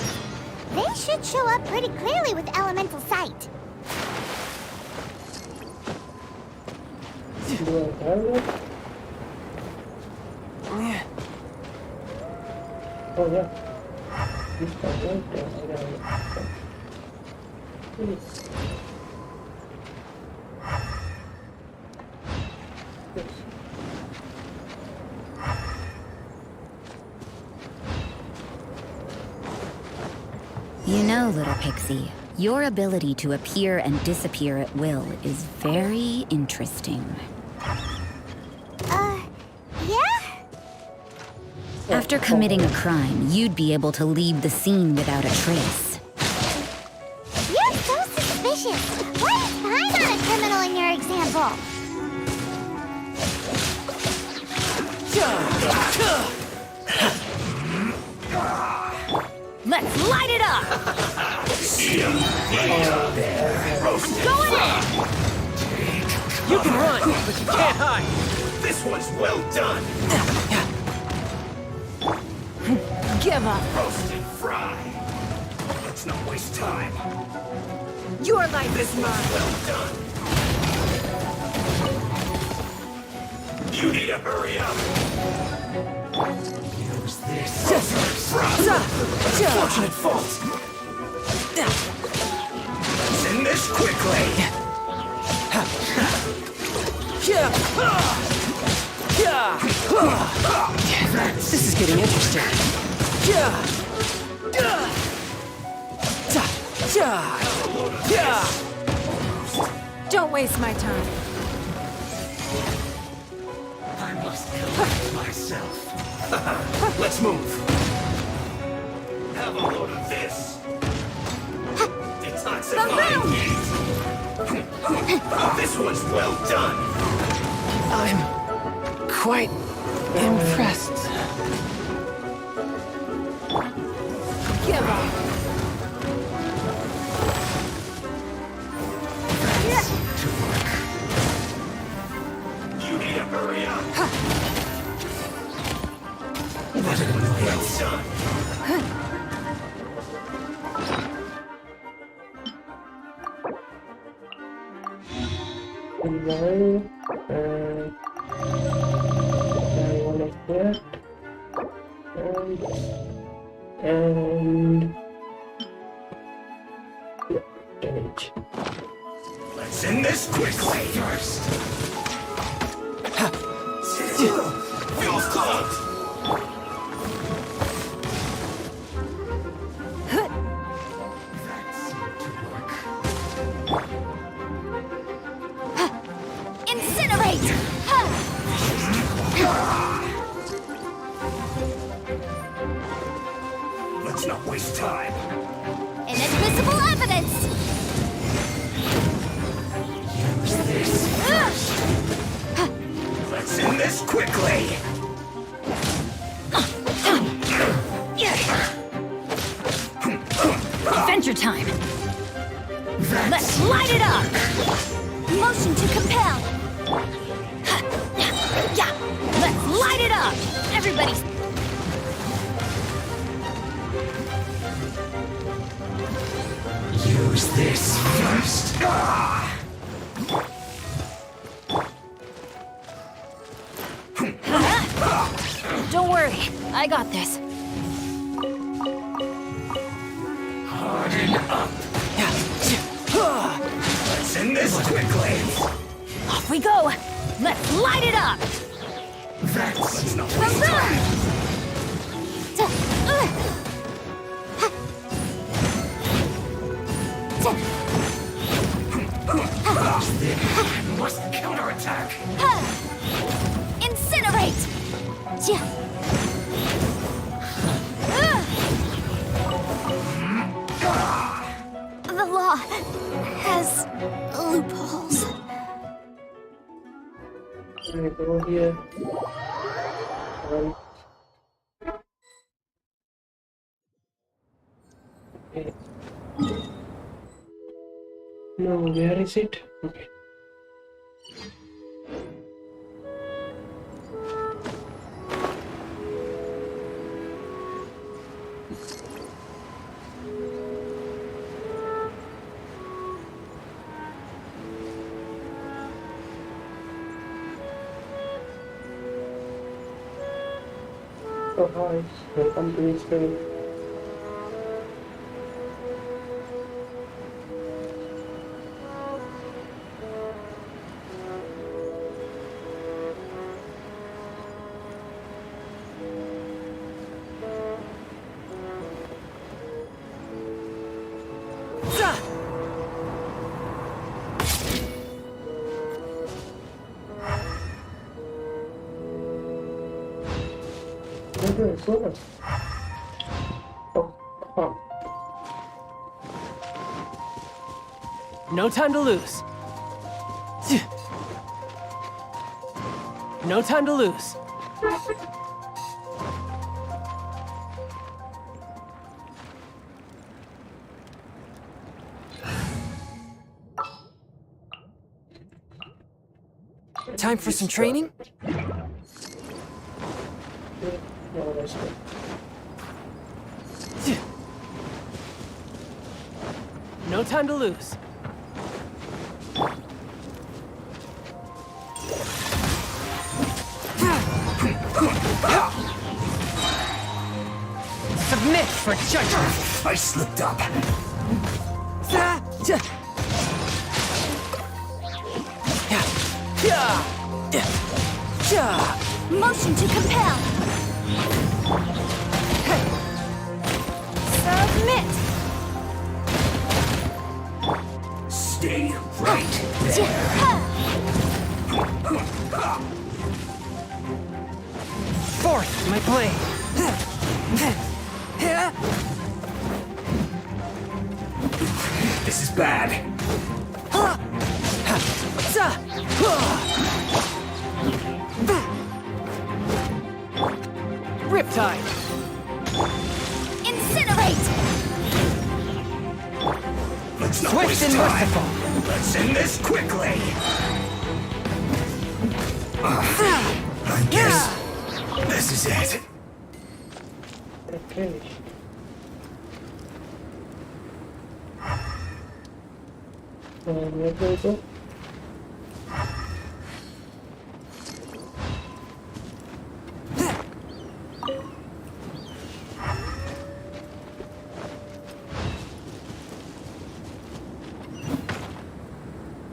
They should show up pretty clearly with elemental sight. Do I have it? Oh yeah. This one right there. Please. Yes. You know, little pixie, your ability to appear and disappear at will is very interesting. Yeah? After committing a crime, you'd be able to leave the scene without a trace. You're so suspicious. Why is Paimon a criminal in your example? Let's light it up! I'm going in! You can run, but you can't hide. This one's well done. Give up! Roast and fry. Let's not waste time. Your life is mine! Well done. You need to hurry up. Use this. Fortunate fault. Send this quickly. This is getting interesting. Don't waste my time. I must collect myself. Let's move. Have a load of this. Detoxifying heat. This one's well done. I'm quite impressed. Give up! You need to hurry up. Well done. Enjoy one of that and yeah, damage. Let's end this quickly first. Fuel's clogged. That seemed to work. Incinerate! Let's not waste time. Inadmissible evidence! Use this first. Let's end this quickly. Adventure time! Let's light it up! Motion to compel! Yeah! Let's light it up! Everybody's Don't worry, I got this. Harden up. Let's end this quickly. Off we go! Let's light it up! Let's not waste time. Must counterattack. Incinerate! The law has loopholes. Can I go here? Okay. No, where is it? Okay. Oh hi, welcome to this game. Where do I go? Oh, huh. No time to lose. No time to lose. Time for some training? No, that's good. No time to lose. Submit for judgment! I slipped up. Motion to compel. Submit. Stay right there. Forth, my blade! This is bad. Riptide. Incinerate. Let's not Swift waste and time. merciful. Let's end this quickly. I guess this is it. Okay. Where do I go?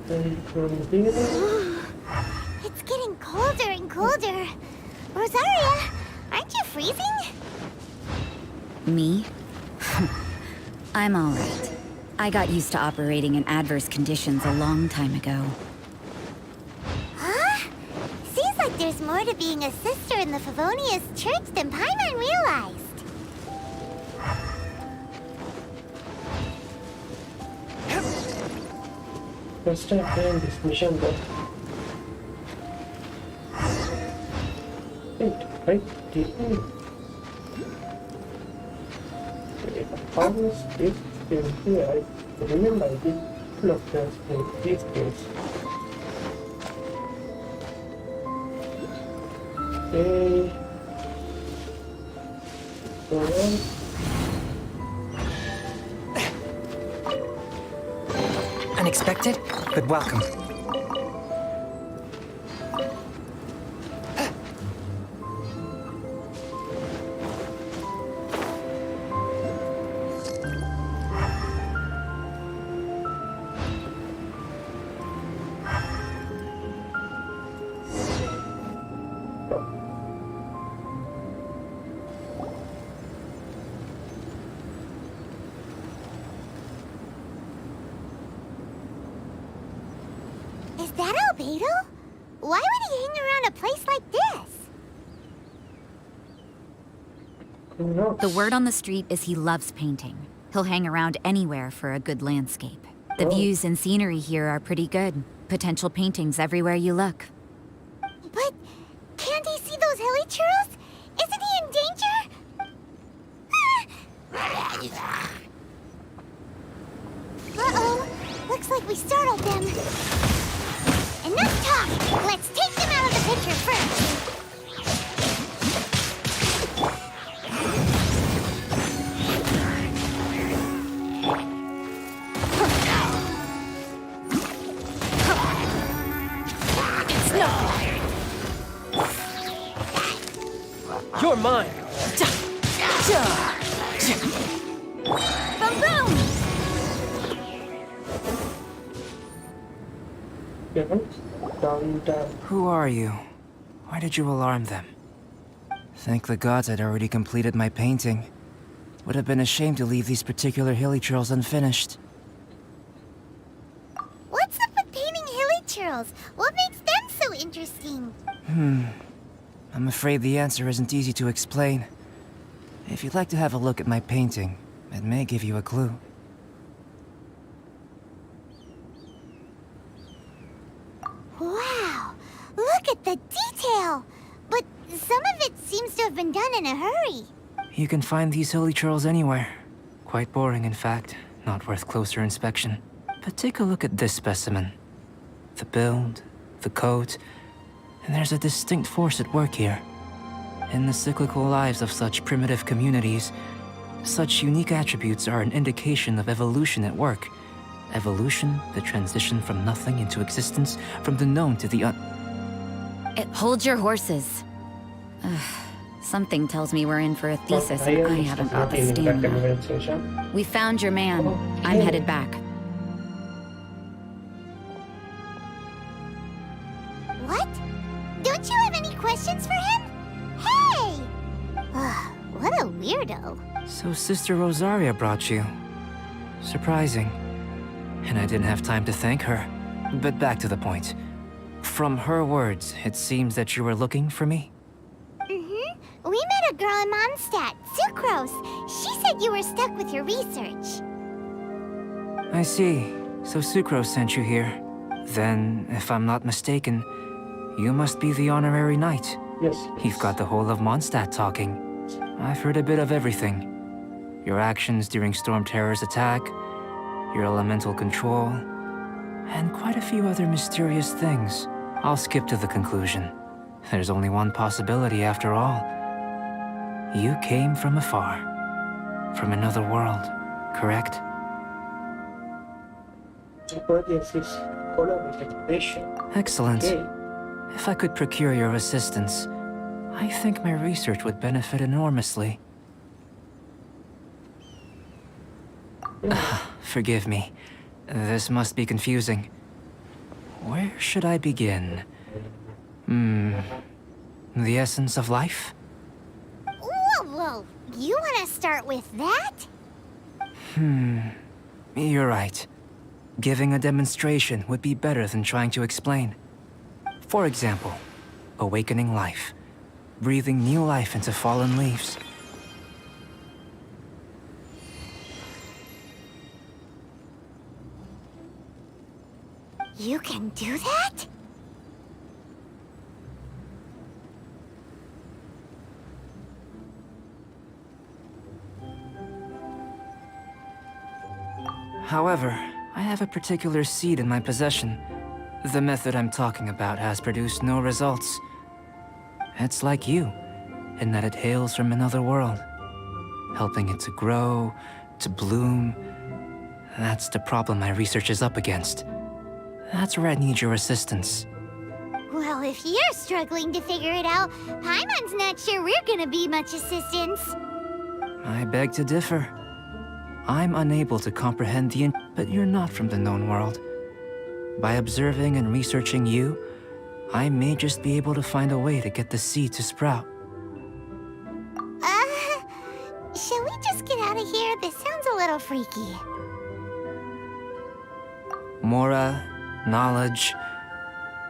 And from here, It's getting colder and colder. Rosaria, aren't you freezing? Me? I'm alright. I got used to operating in adverse conditions a long time ago. Huh? Seems like there's more to being a sister in the Favonius Church than Paimon realized. first time playing this mission though. Wait, I didn't. How was this game here? I remember I did look at these games. Okay. Go on. Unexpected, but welcome. Beidou? Why would he hang around a place like this? Who knows? The word on the street is he loves painting. He'll hang around anywhere for a good landscape. The views and scenery here are pretty good. Potential paintings everywhere you look. But can't he see those hilichurls? Isn't he in danger? Uh-oh. Looks like we startled them. Enough talk! Let's take them out of the picture first. You're mine! Boom boom! Down. Who are you? Why did you alarm them? Thank the gods I'd already completed my painting. Would have been a shame to leave these particular hilichurls unfinished. What's up with painting hilichurls? What makes them so interesting? I'm afraid the answer isn't easy to explain. If you'd like to have a look at my painting, it may give you a clue. Wow! Look at the detail! But some of it seems to have been done in a hurry. You can find these hilichurls anywhere. Quite boring, in fact. Not worth closer inspection. But take a look at this specimen. The build, the coat, and there's a distinct force at work here. In the cyclical lives of such primitive communities, such unique attributes are an indication of evolution at work. Evolution, the transition from nothing into existence, from the known to the Hold your horses. Ugh, something tells me we're in for a thesis and I haven't got the stamina. We found your man. I'm headed back. What? Don't you have any questions for him? Hey! Ugh, what a weirdo. So Sister Rosaria brought you. Surprising. And I didn't have time to thank her. But back to the point. From her words, it seems that you were looking for me? Mm-hmm. We met a girl in Mondstadt, Sucrose. She said you were stuck with your research. I see. So Sucrose sent you here. Then, if I'm not mistaken, you must be the honorary knight. Yes. You've got the whole of Mondstadt talking. I've heard a bit of everything. Your actions during Storm Terror's attack, your elemental control, and quite a few other mysterious things. I'll skip to the conclusion. There's only one possibility after all. You came from afar. From another world, correct? Excellent. Okay. If I could procure your assistance, I think my research would benefit enormously. Forgive me. This must be confusing. Where should I begin? The essence of life? Whoa. You want to start with that? You're right. Giving a demonstration would be better than trying to explain. For example, awakening life. Breathing new life into fallen leaves. You can do that? However, I have a particular seed in my possession. The method I'm talking about has produced no results. It's like you, in that it hails from another world. Helping it to grow, to bloom. That's the problem my research is up against. That's where I need your assistance. Well, if you're struggling to figure it out, Paimon's not sure we're gonna be much assistance. I beg to differ. I'm unable to comprehend but you're not from the known world. By observing and researching you, I may just be able to find a way to get the seed to sprout. Shall we just get out of here? This sounds a little freaky. Mora, knowledge,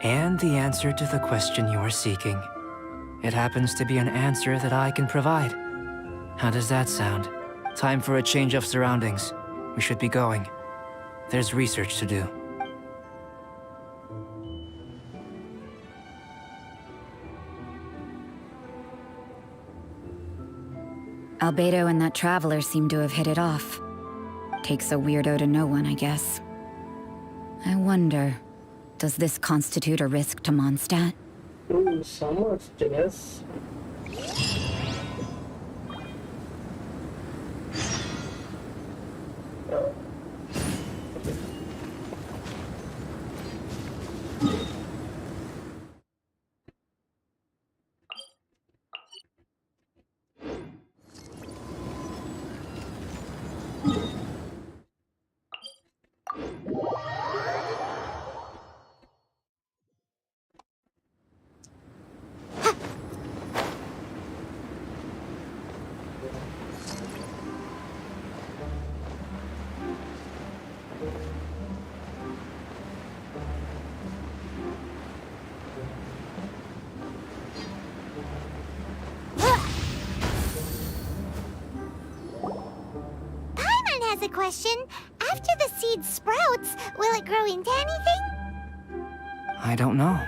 and the answer to the question you are seeking. It happens to be an answer that I can provide. How does that sound? Time for a change of surroundings. We should be going. There's research to do. Albedo and that traveler seem to have hit it off. Takes a weirdo to know one, I guess. I wonder, does this constitute a risk to Mondstadt? Somewhat, yes. Has a question. After the seed sprouts, will it grow into anything? I don't know,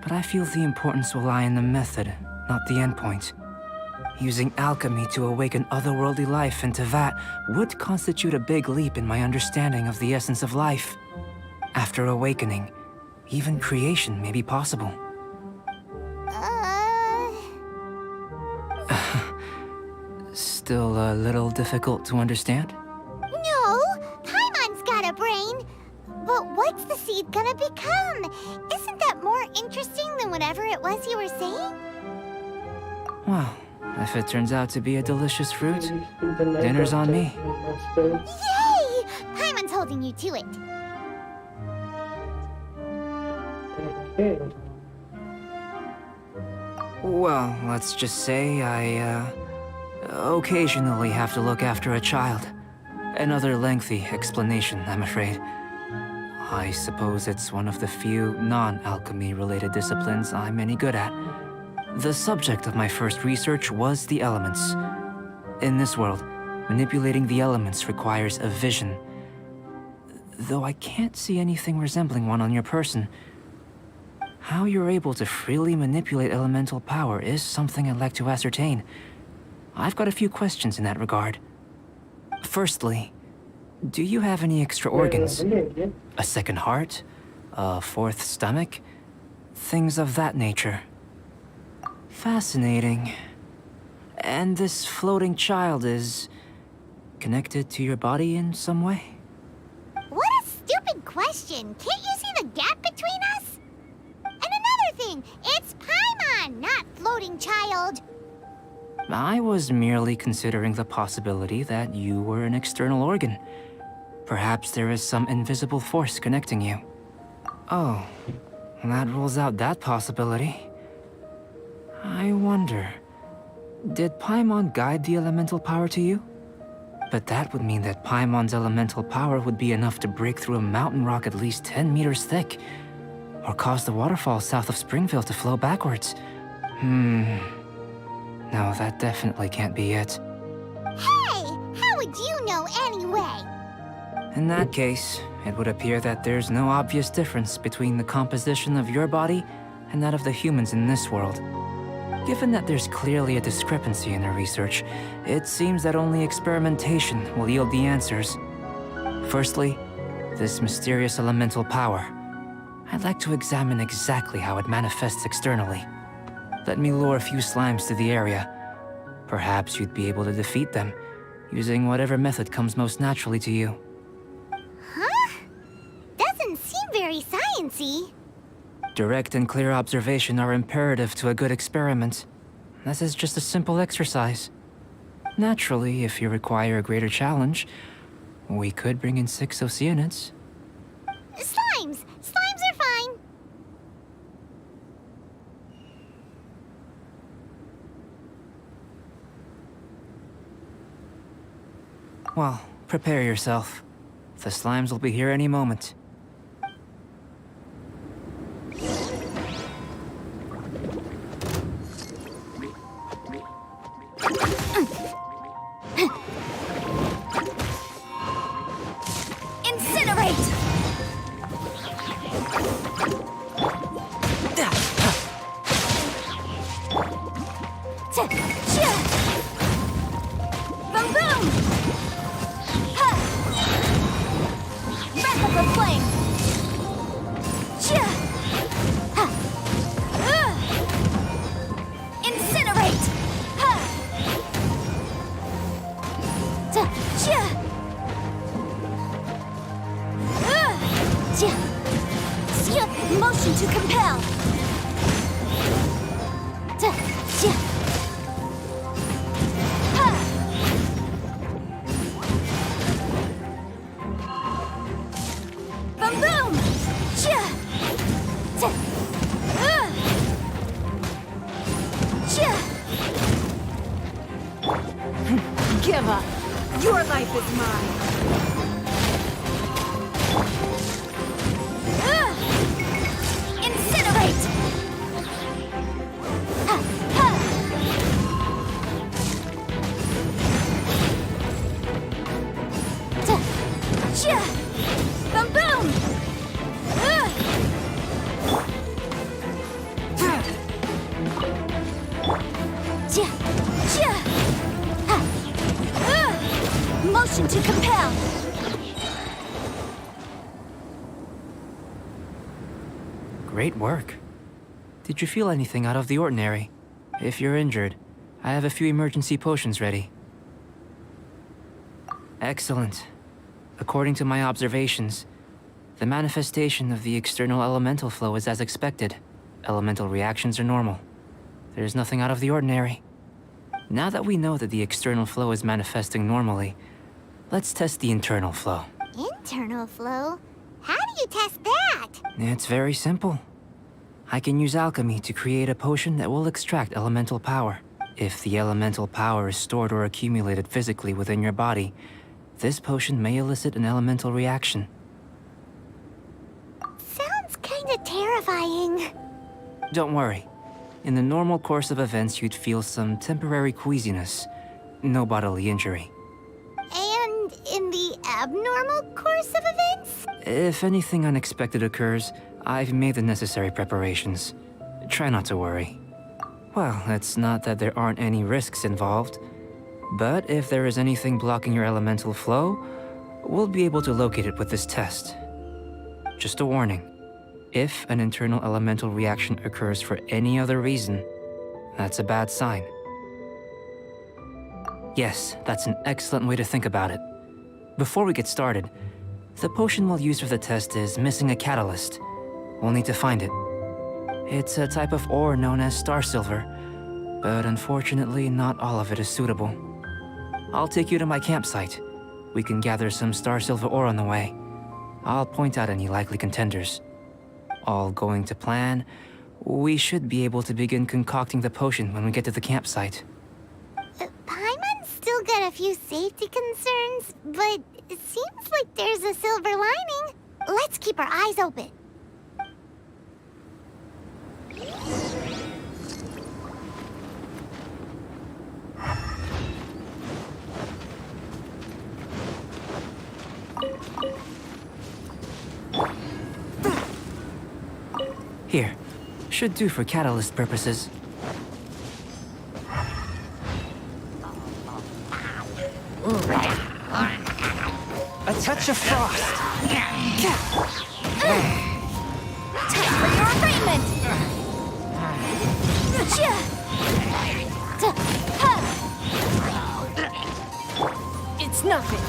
but I feel the importance will lie in the method, not the endpoint. Using alchemy to awaken otherworldly life into that would constitute a big leap in my understanding of the essence of life. After awakening, even creation may be possible. Still a little difficult to understand? No, Paimon's got a brain. But what's the seed gonna become? Isn't that more interesting than whatever it was you were saying? Well, if it turns out to be a delicious fruit, dinner's on me. Yay! Paimon's holding you to it. Okay. Well, let's just say I, occasionally have to look after a child. Another lengthy explanation, I'm afraid. I suppose it's one of the few non-alchemy related disciplines I'm any good at. The subject of my first research was the elements. In this world, manipulating the elements requires a vision. Though I can't see anything resembling one on your person. How you're able to freely manipulate elemental power is something I'd like to ascertain. I've got a few questions in that regard. Firstly, do you have any extra organs? A second heart? A fourth stomach? Things of that nature. Fascinating. And this floating child is connected to your body in some way? What a stupid question. Can't you see the gap between us? And another thing, it's Paimon, not floating child. I was merely considering the possibility that you were an external organ. Perhaps there is some invisible force connecting you. Oh, that rules out that possibility. I wonder, did Paimon guide the elemental power to you? But that would mean that Paimon's elemental power would be enough to break through a mountain rock at least 10 meters thick, or cause the waterfall south of Springville to flow backwards. No, that definitely can't be it. Hey, how would you know anyway? In that case, it would appear that there's no obvious difference between the composition of your body and that of the humans in this world. Given that there's clearly a discrepancy in our research, it seems that only experimentation will yield the answers. Firstly, this mysterious elemental power. I'd like to examine exactly how it manifests externally. Let me lure a few slimes to the area. Perhaps you'd be able to defeat them, using whatever method comes most naturally to you. Huh? Doesn't seem very sciencey. Direct and clear observation are imperative to a good experiment. This is just a simple exercise. Naturally, if you require a greater challenge, we could bring in 6 Oceanids. Slimes! Slimes are fine. Well, prepare yourself. The slimes will be here any moment. Incinerate! Boom boom! Ha! Breath of the flame! Ha! Incinerate! Ha! Motion to compel! Boom boom! Give up. Your life is mine. Incinerate! Boom boom! Motion to compel! Great work. Did you feel anything out of the ordinary? If you're injured, I have a few emergency potions ready. Excellent. According to my observations, the manifestation of the external elemental flow is as expected. Elemental reactions are normal. There's nothing out of the ordinary. Now that we know that the external flow is manifesting normally, let's test the internal flow. Internal flow? How do you test that? It's very simple. I can use alchemy to create a potion that will extract elemental power. If the elemental power is stored or accumulated physically within your body, this potion may elicit an elemental reaction. Sounds kinda terrifying. Don't worry. In the normal course of events, you'd feel some temporary queasiness. No bodily injury. And in the abnormal course of events? If anything unexpected occurs, I've made the necessary preparations. Try not to worry. Well, it's not that there aren't any risks involved. But if there is anything blocking your elemental flow, we'll be able to locate it with this test. Just a warning. If an internal elemental reaction occurs for any other reason, that's a bad sign. Yes, that's an excellent way to think about it. Before we get started, the potion we'll use for the test is missing a catalyst. We'll need to find it. It's a type of ore known as star silver, but unfortunately not all of it is suitable. I'll take you to my campsite. We can gather some star silver ore on the way. I'll point out any likely contenders. All going to plan, we should be able to begin concocting the potion when we get to the campsite. Paimon's still got a few safety concerns, but it seems like there's a silver lining. Let's keep our eyes open. Here, should do for catalyst purposes. A touch of frost. Time for your arraignment! It's nothing.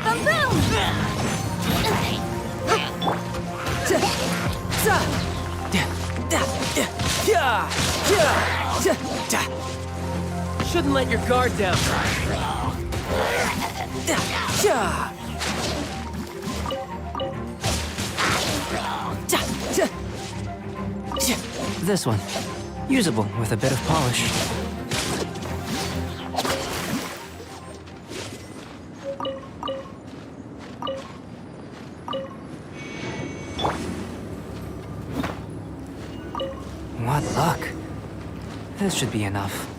Boom boom! Shouldn't let your guard down. This one. Usable with a bit of polish. What luck. This should be enough.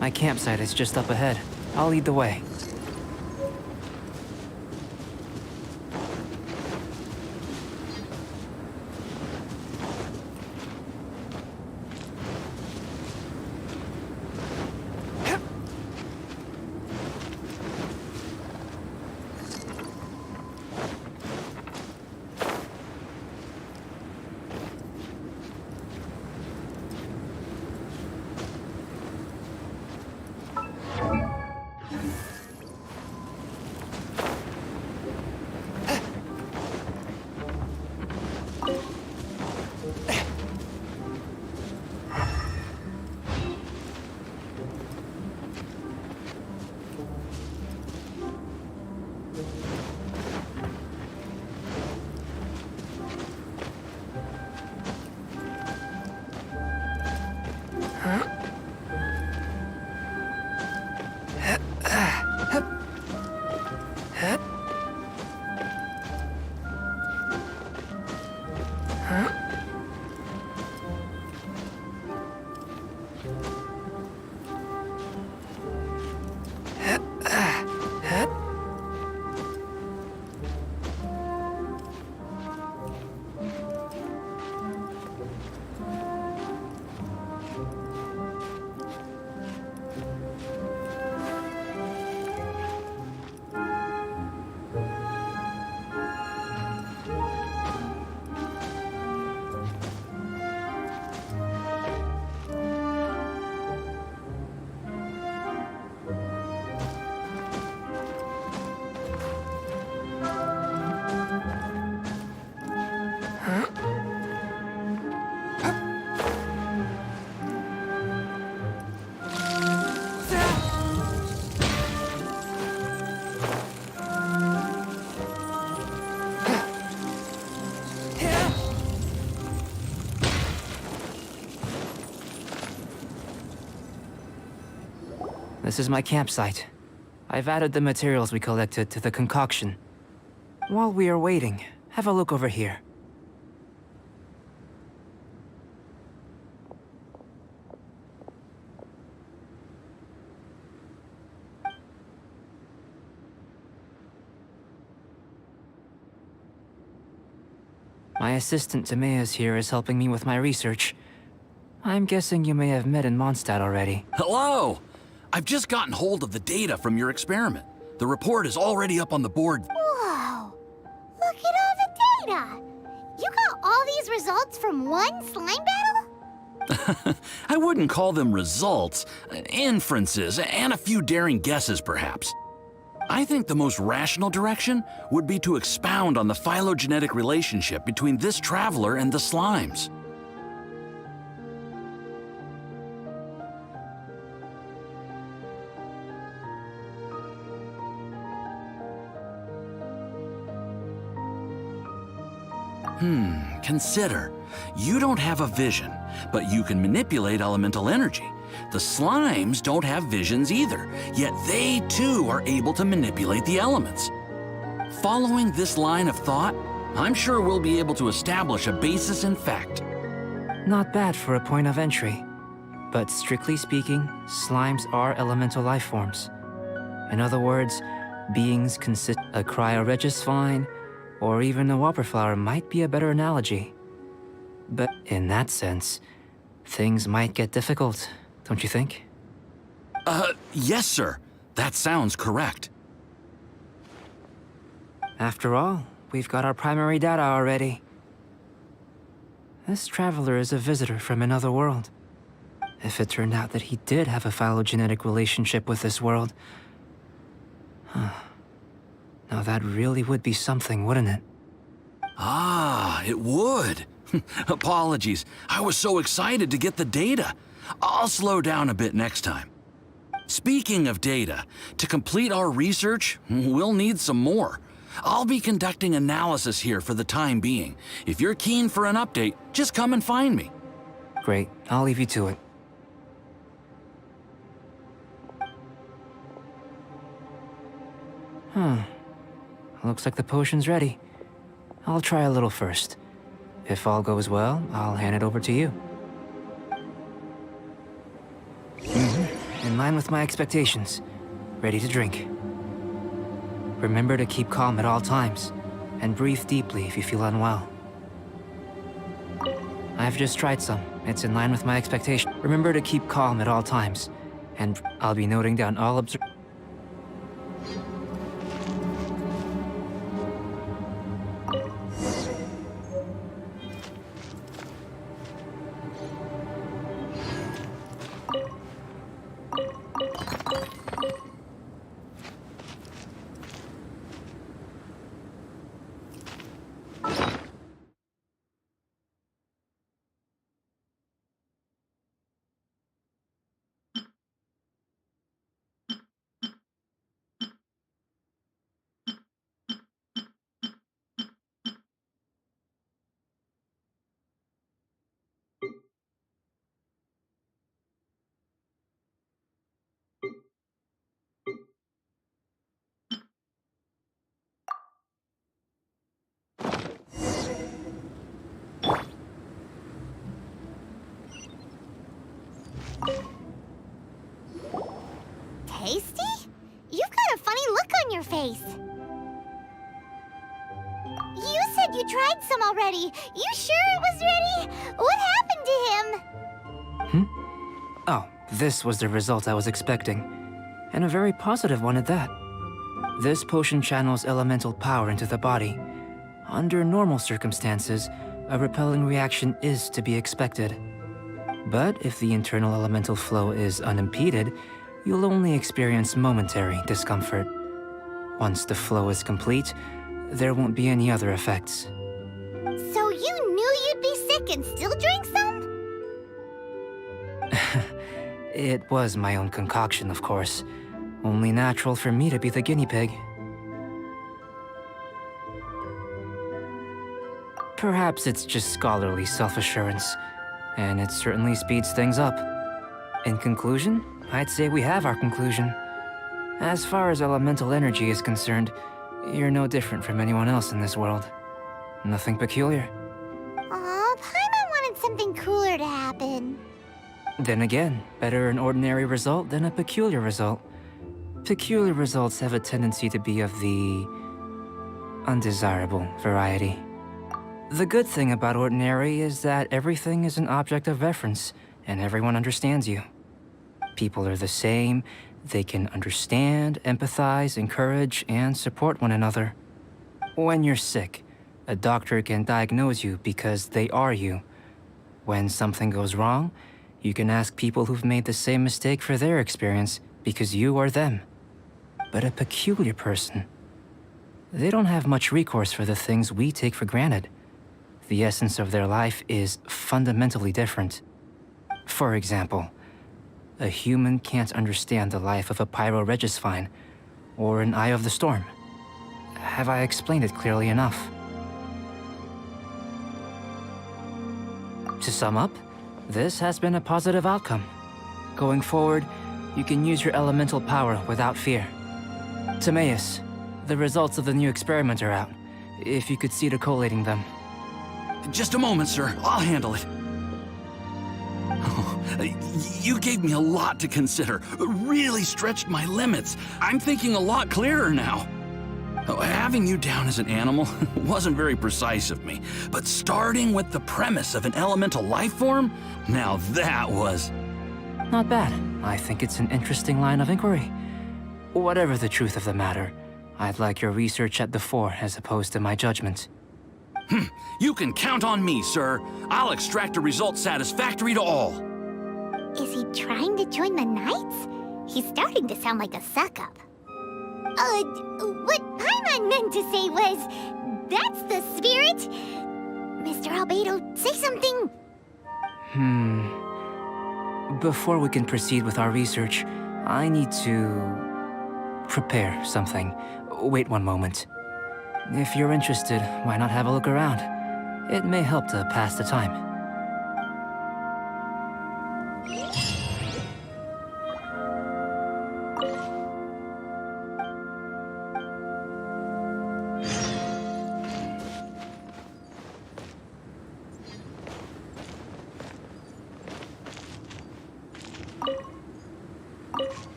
My campsite is just up ahead. I'll lead the way. This is my campsite. I've added the materials we collected to the concoction. While we are waiting, have a look over here. My assistant Timaeus here is helping me with my research. I'm guessing you may have met in Mondstadt already. Hello! I've just gotten hold of the data from your experiment. The report is already up on the board. Whoa! Look at all the data! You got all these results from one slime battle? I wouldn't call them results, inferences, and a few daring guesses perhaps. I think the most rational direction would be to expound on the phylogenetic relationship between this traveler and the slimes. Consider. You don't have a vision, but you can manipulate elemental energy. The slimes don't have visions either, yet they too are able to manipulate the elements. Following this line of thought, I'm sure we'll be able to establish a basis in fact. Not bad for a point of entry. But strictly speaking, slimes are elemental life forms. In other words, beings consist a cryoregis vine, or even a whopperflower might be a better analogy. But in that sense, things might get difficult, don't you think? Yes, sir. That sounds correct. After all, we've got our primary data already. This traveler is a visitor from another world. If it turned out that he did have a phylogenetic relationship with this world... Now that really would be something, wouldn't it? Ah, it would. Apologies. I was so excited to get the data. I'll slow down a bit next time. Speaking of data, to complete our research, we'll need some more. I'll be conducting analysis here for the time being. If you're keen for an update, just come and find me. Great, I'll leave you to it. Looks like the potion's ready. I'll try a little first. If all goes well, I'll hand it over to you. In line with my expectations. Ready to drink. Remember to keep calm at all times, and breathe deeply if you feel unwell. I've just tried some. It's in line with my expectation. Remember to keep calm at all times, and I'll be noting down all Tasty? You've got a funny look on your face. You said you tried some already. You sure it was ready? What happened to him? Oh, this was the result I was expecting. And a very positive one at that. This potion channels elemental power into the body. Under normal circumstances, a repelling reaction is to be expected. But if the internal elemental flow is unimpeded, you'll only experience momentary discomfort. Once the flow is complete, there won't be any other effects. So you knew you'd be sick and still drank some? It was my own concoction, of course. Only natural for me to be the guinea pig. Perhaps it's just scholarly self-assurance, and it certainly speeds things up. In conclusion, I'd say we have our conclusion. As far as elemental energy is concerned, you're no different from anyone else in this world. Nothing peculiar. Aw, Paimon wanted something cooler to happen. Then again, better an ordinary result than a peculiar result. Peculiar results have a tendency to be of the undesirable variety. The good thing about ordinary is that everything is an object of reference, and everyone understands you. People are the same. They can understand, empathize, encourage, and support one another. When you're sick, a doctor can diagnose you because they are you. When something goes wrong, you can ask people who've made the same mistake for their experience because you are them. But a peculiar person, they don't have much recourse for the things we take for granted. The essence of their life is fundamentally different. For example, a human can't understand the life of a pyroregisvine or an eye of the storm. Have I explained it clearly enough? To sum up, this has been a positive outcome. Going forward, you can use your elemental power without fear. Timaeus, the results of the new experiment are out. If you could see to collating them. Just a moment, sir. I'll handle it. You gave me a lot to consider. Really stretched my limits. I'm thinking a lot clearer now. Having you down as an animal wasn't very precise of me, but starting with the premise of an elemental life form, now that was... Not bad. I think it's an interesting line of inquiry. Whatever the truth of the matter, I'd like your research at the fore as opposed to my judgment. You can count on me, sir. I'll extract a result satisfactory to all. Is he trying to join the Knights? He's starting to sound like a suck-up. What Paimon meant to say was, that's the spirit. Mr. Albedo, say something. Before we can proceed with our research, I need to prepare something. Wait one moment. If you're interested, why not have a look around? It may help to pass the time.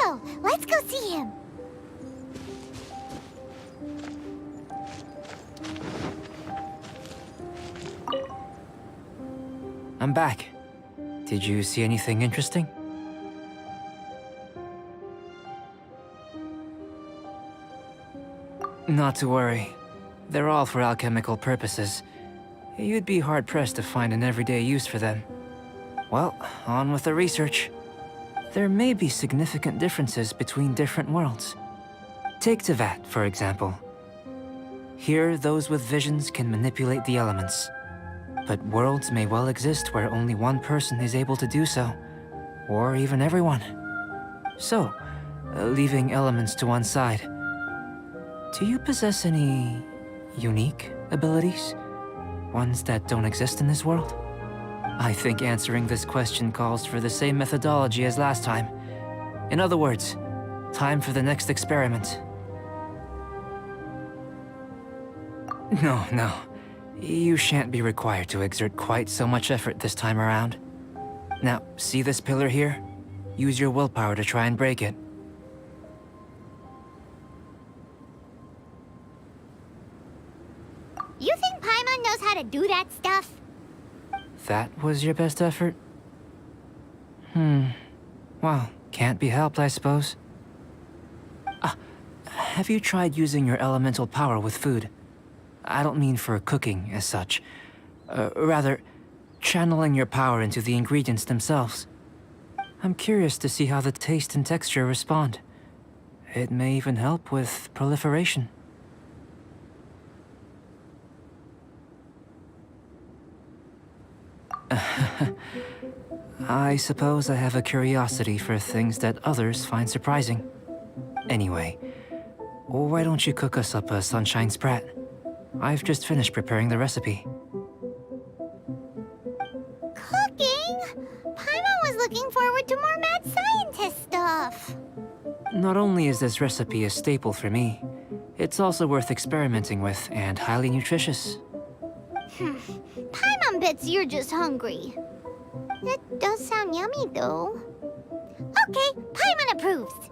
Hero! Let's go see him! I'm back. Did you see anything interesting? Not to worry. They're all for alchemical purposes. You'd be hard-pressed to find an everyday use for them. Well, on with the research. There may be significant differences between different worlds. Take Tevat, for example. Here, those with visions can manipulate the elements. But worlds may well exist where only one person is able to do so. Or even everyone. So, leaving elements to one side, do you possess any unique abilities? Ones that don't exist in this world? I think answering this question calls for the same methodology as last time. In other words, time for the next experiment. No. You shan't be required to exert quite so much effort this time around. Now, see this pillar here? Use your willpower to try and break it. You think Paimon knows how to do that stuff? That was your best effort? Well, can't be helped, I suppose. Have you tried using your elemental power with food? I don't mean for cooking, as such. Rather, channeling your power into the ingredients themselves. I'm curious to see how the taste and texture respond. It may even help with proliferation. I suppose I have a curiosity for things that others find surprising. Anyway, why don't you cook us up a sunshine sprat? I've just finished preparing the recipe. Cooking? Paimon was looking forward to more mad scientist stuff. Not only is this recipe a staple for me, it's also worth experimenting with and highly nutritious. Paimon bets you're just hungry. That does sound yummy, though. Okay, Paimon approves.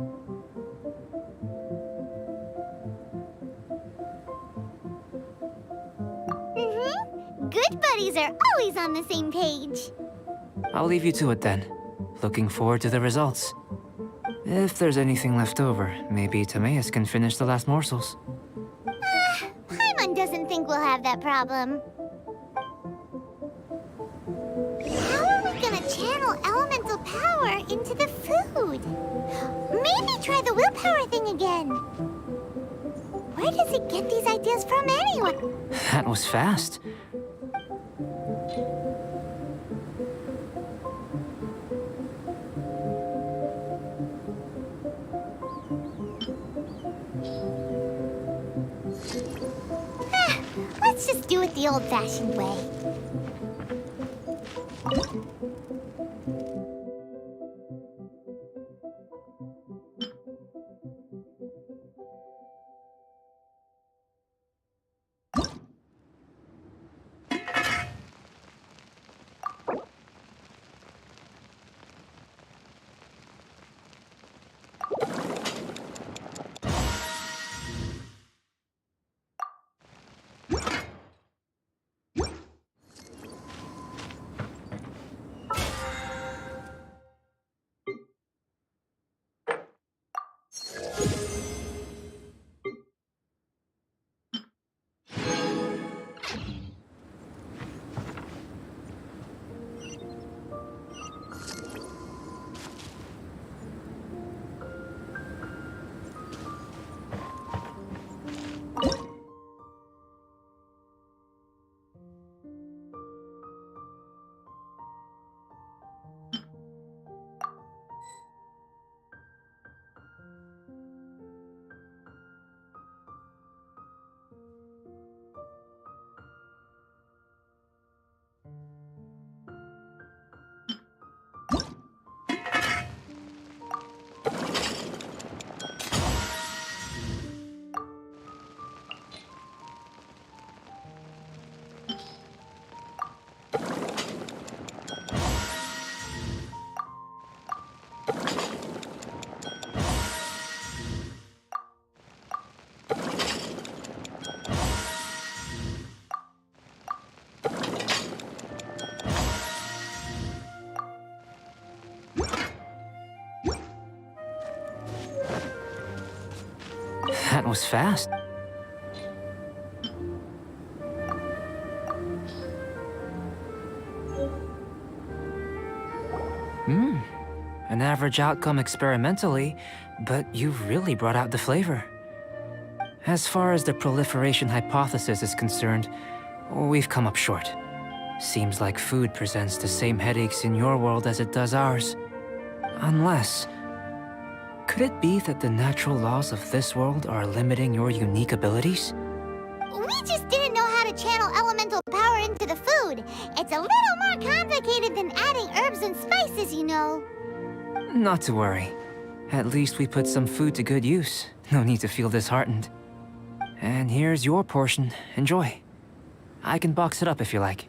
Good buddies are always on the same page. I'll leave you to it then. Looking forward to the results. If there's anything left over, maybe Timaeus can finish the last morsels. Paimon doesn't think we'll have that problem. How are we gonna channel elemental power into the food? Maybe try the willpower thing again. Where does it get these ideas from anyway? That was fast. Let's just do it the old-fashioned way. was fast. An average outcome experimentally, but you've really brought out the flavor. As far as the proliferation hypothesis is concerned, we've come up short. Seems like food presents the same headaches in your world as it does ours. Unless... could it be that the natural laws of this world are limiting your unique abilities? We just didn't know how to channel elemental power into the food. It's a little more complicated than adding herbs and spices, you know. Not to worry. At least we put some food to good use. No need to feel disheartened. And here's your portion. Enjoy. I can box it up if you like.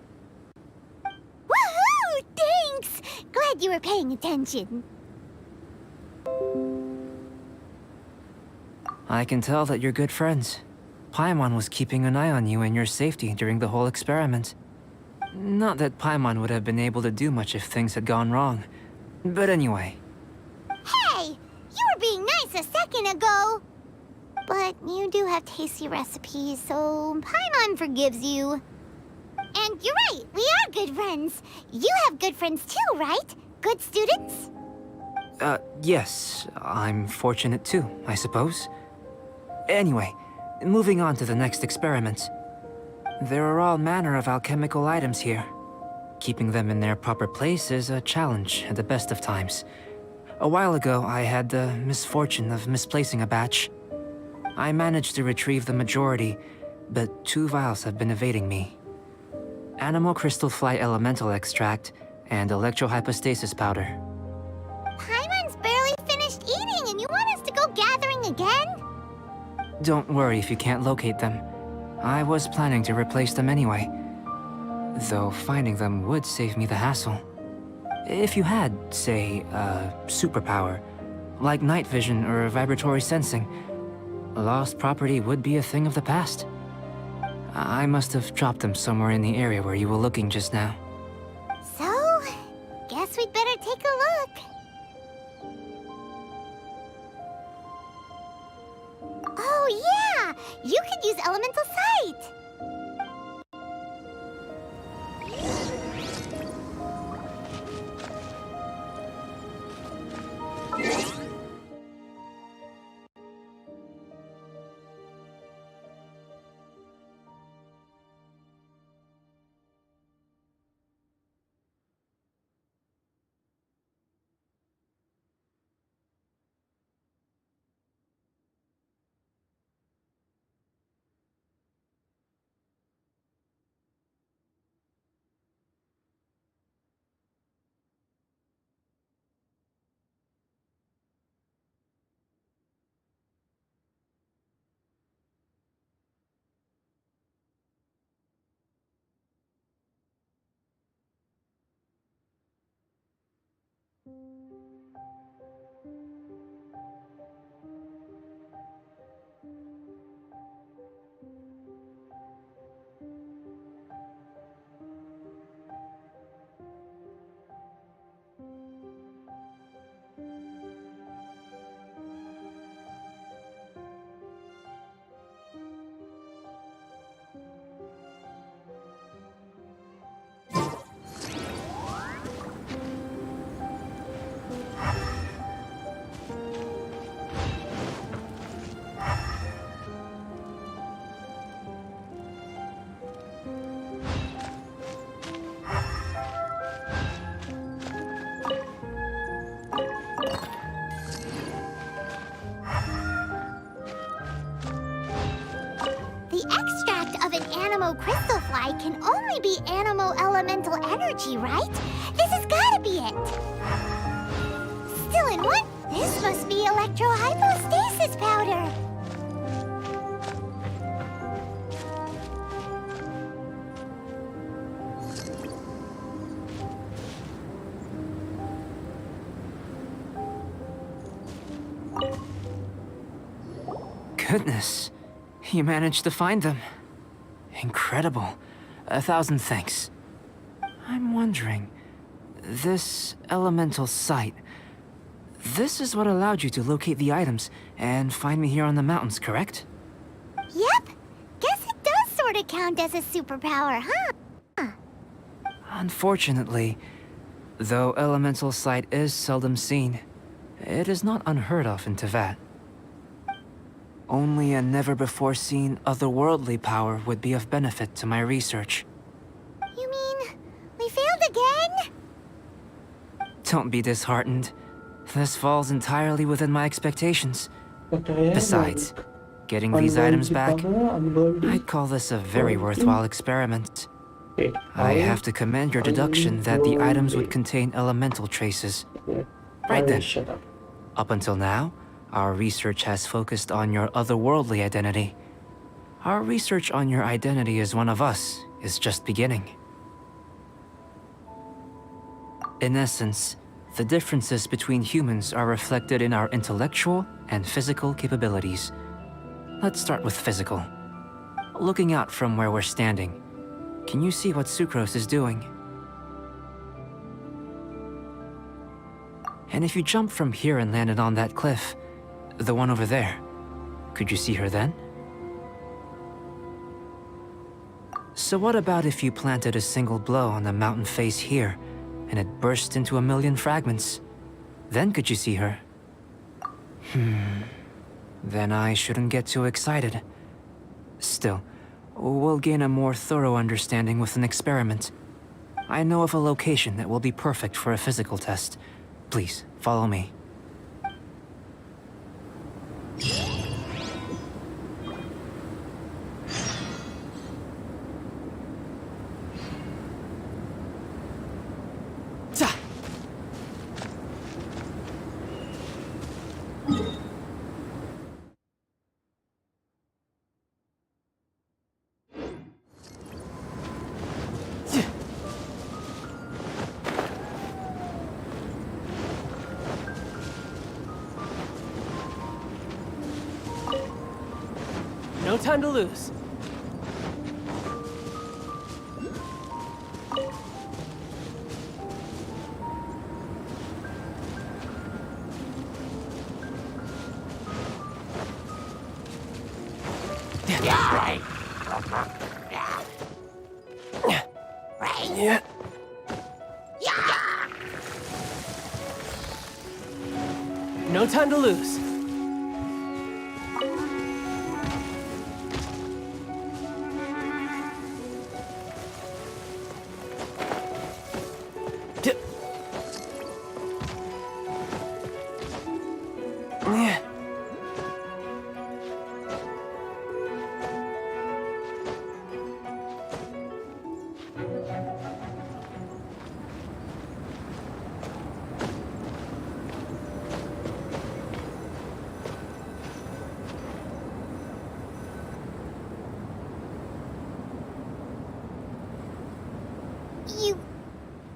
Woohoo! Thanks! Glad you were paying attention. I can tell that you're good friends. Paimon was keeping an eye on you and your safety during the whole experiment. Not that Paimon would have been able to do much if things had gone wrong. But anyway. Hey! You were being nice a second ago! But you do have tasty recipes, so Paimon forgives you. And you're right, we are good friends. You have good friends too, right? Good students? Yes. I'm fortunate too, I suppose. Anyway, moving on to the next experiment. There are all manner of alchemical items here. Keeping them in their proper place is a challenge at the best of times. A while ago, I had the misfortune of misplacing a batch. I managed to retrieve the majority, but 2 vials have been evading me. Animal crystal fly elemental extract and electrohypostasis powder. Paimon's barely finished eating and you want us to go gathering again? Don't worry if you can't locate them. I was planning to replace them anyway. Though finding them would save me the hassle. If you had, say, a superpower, like night vision or vibratory sensing, lost property would be a thing of the past. I must have dropped them somewhere in the area where you were looking just now. So, guess we'd better take a look. Oh yeah! You could use elemental sight! Crystal fly can only be animal elemental energy, right? This has gotta be it. Still in what? This must be electrohypostasis powder. Goodness, you managed to find them. Incredible. 1,000 thanks. I'm wondering, this elemental sight, this is what allowed you to locate the items and find me here on the mountains, correct? count as a superpower, huh? Unfortunately, though elemental sight is seldom seen, it is not unheard of in Teyvat. Only a never-before-seen otherworldly power would be of benefit to my research. You mean we failed again? Don't be disheartened. This falls entirely within my expectations. Besides, getting these items back, I'd call this a very worthwhile experiment. I have to commend your deduction that the items would contain elemental traces. Right then. Up until now, our research has focused on your otherworldly identity. Our research on your identity as one of us is just beginning. In essence, the differences between humans are reflected in our intellectual and physical capabilities. Let's start with physical. Looking out from where we're standing, can you see what Sucrose is doing? And if you jump from here and landed on that cliff, the one over there, could you see her then? So what about if you planted a single blow on the mountain face here, and it burst into 1,000,000 fragments? Then could you see her? Then I shouldn't get too excited. Still, we'll gain a more thorough understanding with an experiment. I know of a location that will be perfect for a physical test. Please, follow me. No time to lose. Yeah. No time to lose.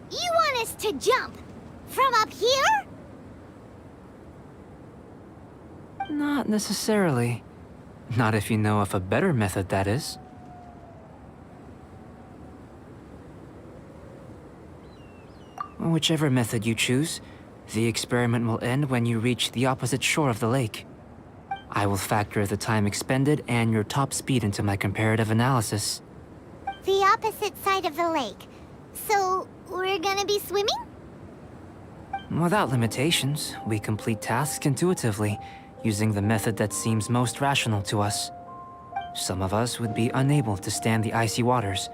You want us to jump from up here? Not necessarily. Not if you know of a better method, that is. Whichever method you choose, the experiment will end when you reach the opposite shore of the lake. I will factor the time expended and your top speed into my comparative analysis. The opposite side of the lake. So, we're gonna be swimming? Without limitations, we complete tasks intuitively, using the method that seems most rational to us. Some of us would be unable to stand the icy waters.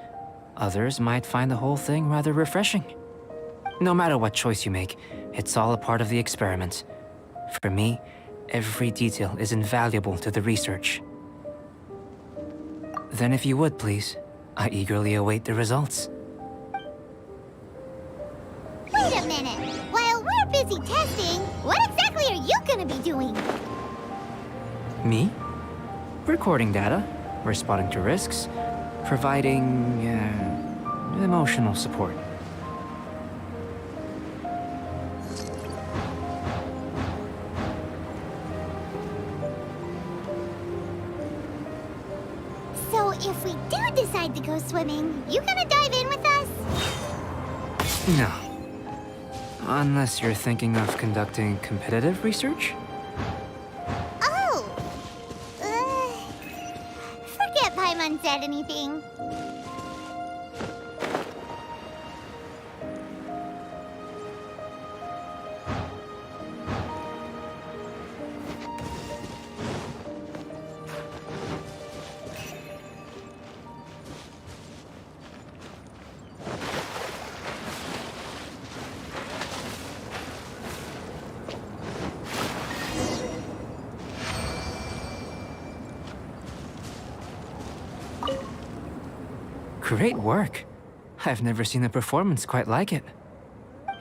Others might find the whole thing rather refreshing. No matter what choice you make, it's all a part of the experiment. For me, every detail is invaluable to the research. Then if you would, please, I eagerly await the results. Wait a minute! While we're busy testing, what exactly are you gonna be doing? Me? Recording data, responding to risks, providing, emotional support. So if we do decide to go swimming, you gonna dive in with us? No. Unless you're thinking of conducting competitive research? Oh! Forget Paimon said said anything. Great work. I've never seen a performance quite like it.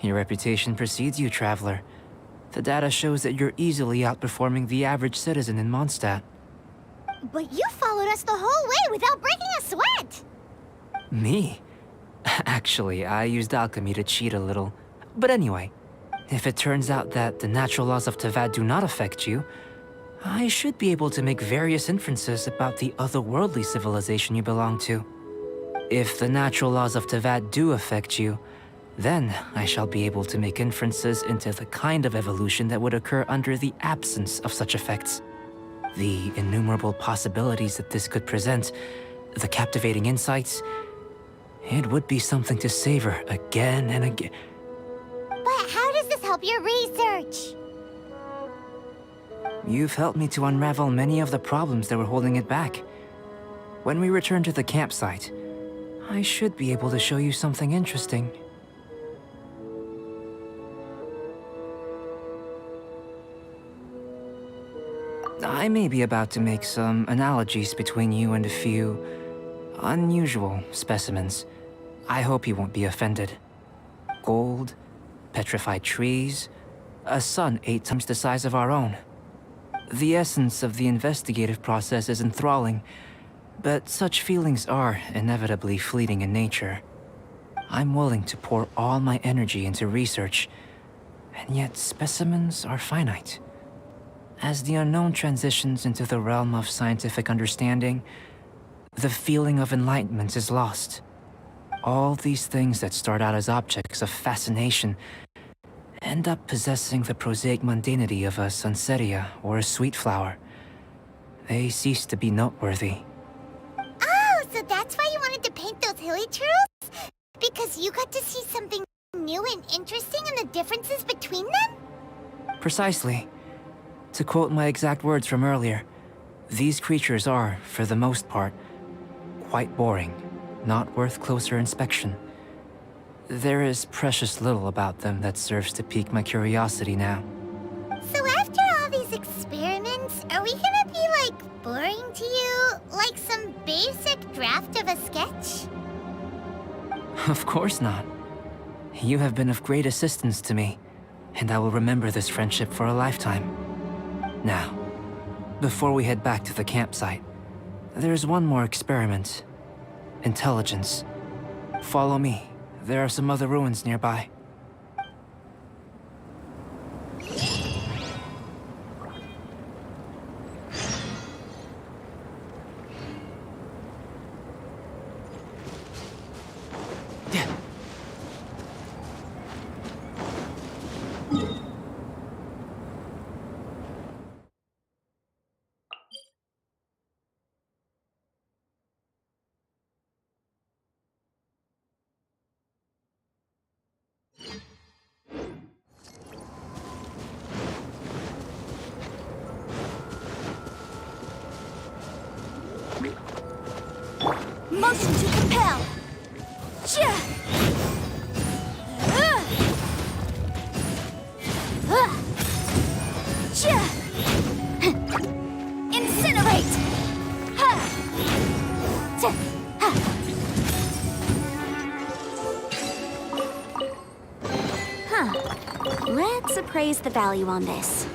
Your reputation precedes you, Traveler. The data shows that you're easily outperforming the average citizen in Mondstadt. But you followed us the whole way without breaking a sweat! Me? Actually, I used alchemy to cheat a little. But anyway, if it turns out that the natural laws of Tavad do not affect you, I should be able to make various inferences about the otherworldly civilization you belong to. If the natural laws of Tavad do affect you, then I shall be able to make inferences into the kind of evolution that would occur under the absence of such effects. The innumerable possibilities that this could present, the captivating insights, it would be something to savor again and again. But how does this help your research? You've helped me to unravel many of the problems that were holding it back. When we return to the campsite, I should be able to show you something interesting. I may be about to make some analogies between you and a few unusual specimens. I hope you won't be offended. Gold, petrified trees, a sun 8 times the size of our own. The essence of the investigative process is enthralling, but such feelings are inevitably fleeting in nature. I'm willing to pour all my energy into research, and yet specimens are finite. As the unknown transitions into the realm of scientific understanding, the feeling of enlightenment is lost. All these things that start out as objects of fascination end up possessing the prosaic mundanity of a sunsetia or a sweet flower. They cease to be noteworthy. Oh, so that's why you wanted to paint those hilly turtles? Because you got to see something new and interesting and the differences between them? Precisely. To quote my exact words from earlier, these creatures are, for the most part, quite boring, not worth closer inspection. There is precious little about them that serves to pique my curiosity now. So after all these experiments, are we gonna be, like, boring to you? Like some basic draft of a sketch? Of course not. You have been of great assistance to me, and I will remember this friendship for a lifetime. Now, before we head back to the campsite, there's one more experiment. Intelligence. Follow me. There are some other ruins nearby. Motion to compel. Incinerate. Let's appraise the value on this.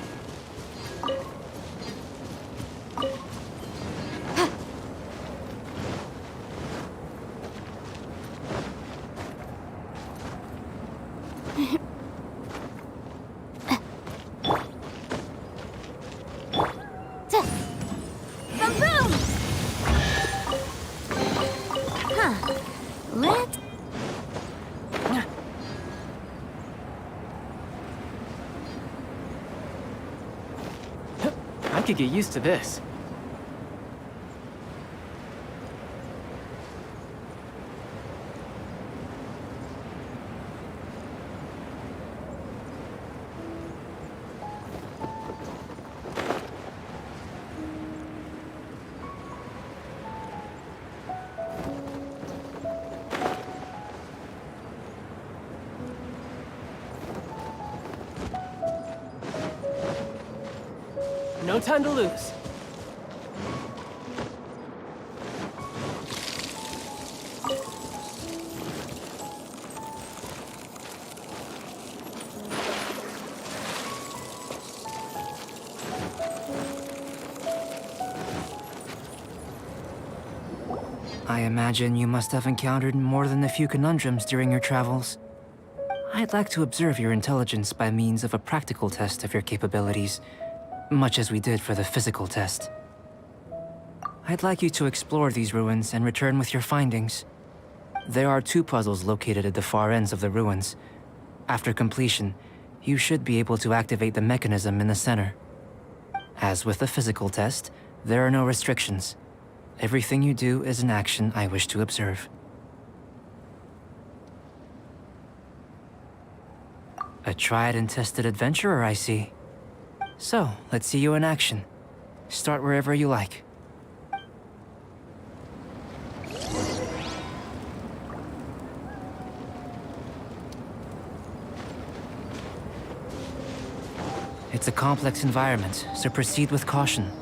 I could get used to this. No time to lose. I imagine you must have encountered more than a few conundrums during your travels. I'd like to observe your intelligence by means of a practical test of your capabilities, much as we did for the physical test. I'd like you to explore these ruins and return with your findings. There are 2 puzzles located at the far ends of the ruins. After completion, you should be able to activate the mechanism in the center. As with the physical test, there are no restrictions. Everything you do is an action I wish to observe. A tried and tested adventurer, I see. So, let's see you in action. Start wherever you like. It's a complex environment, so proceed with caution.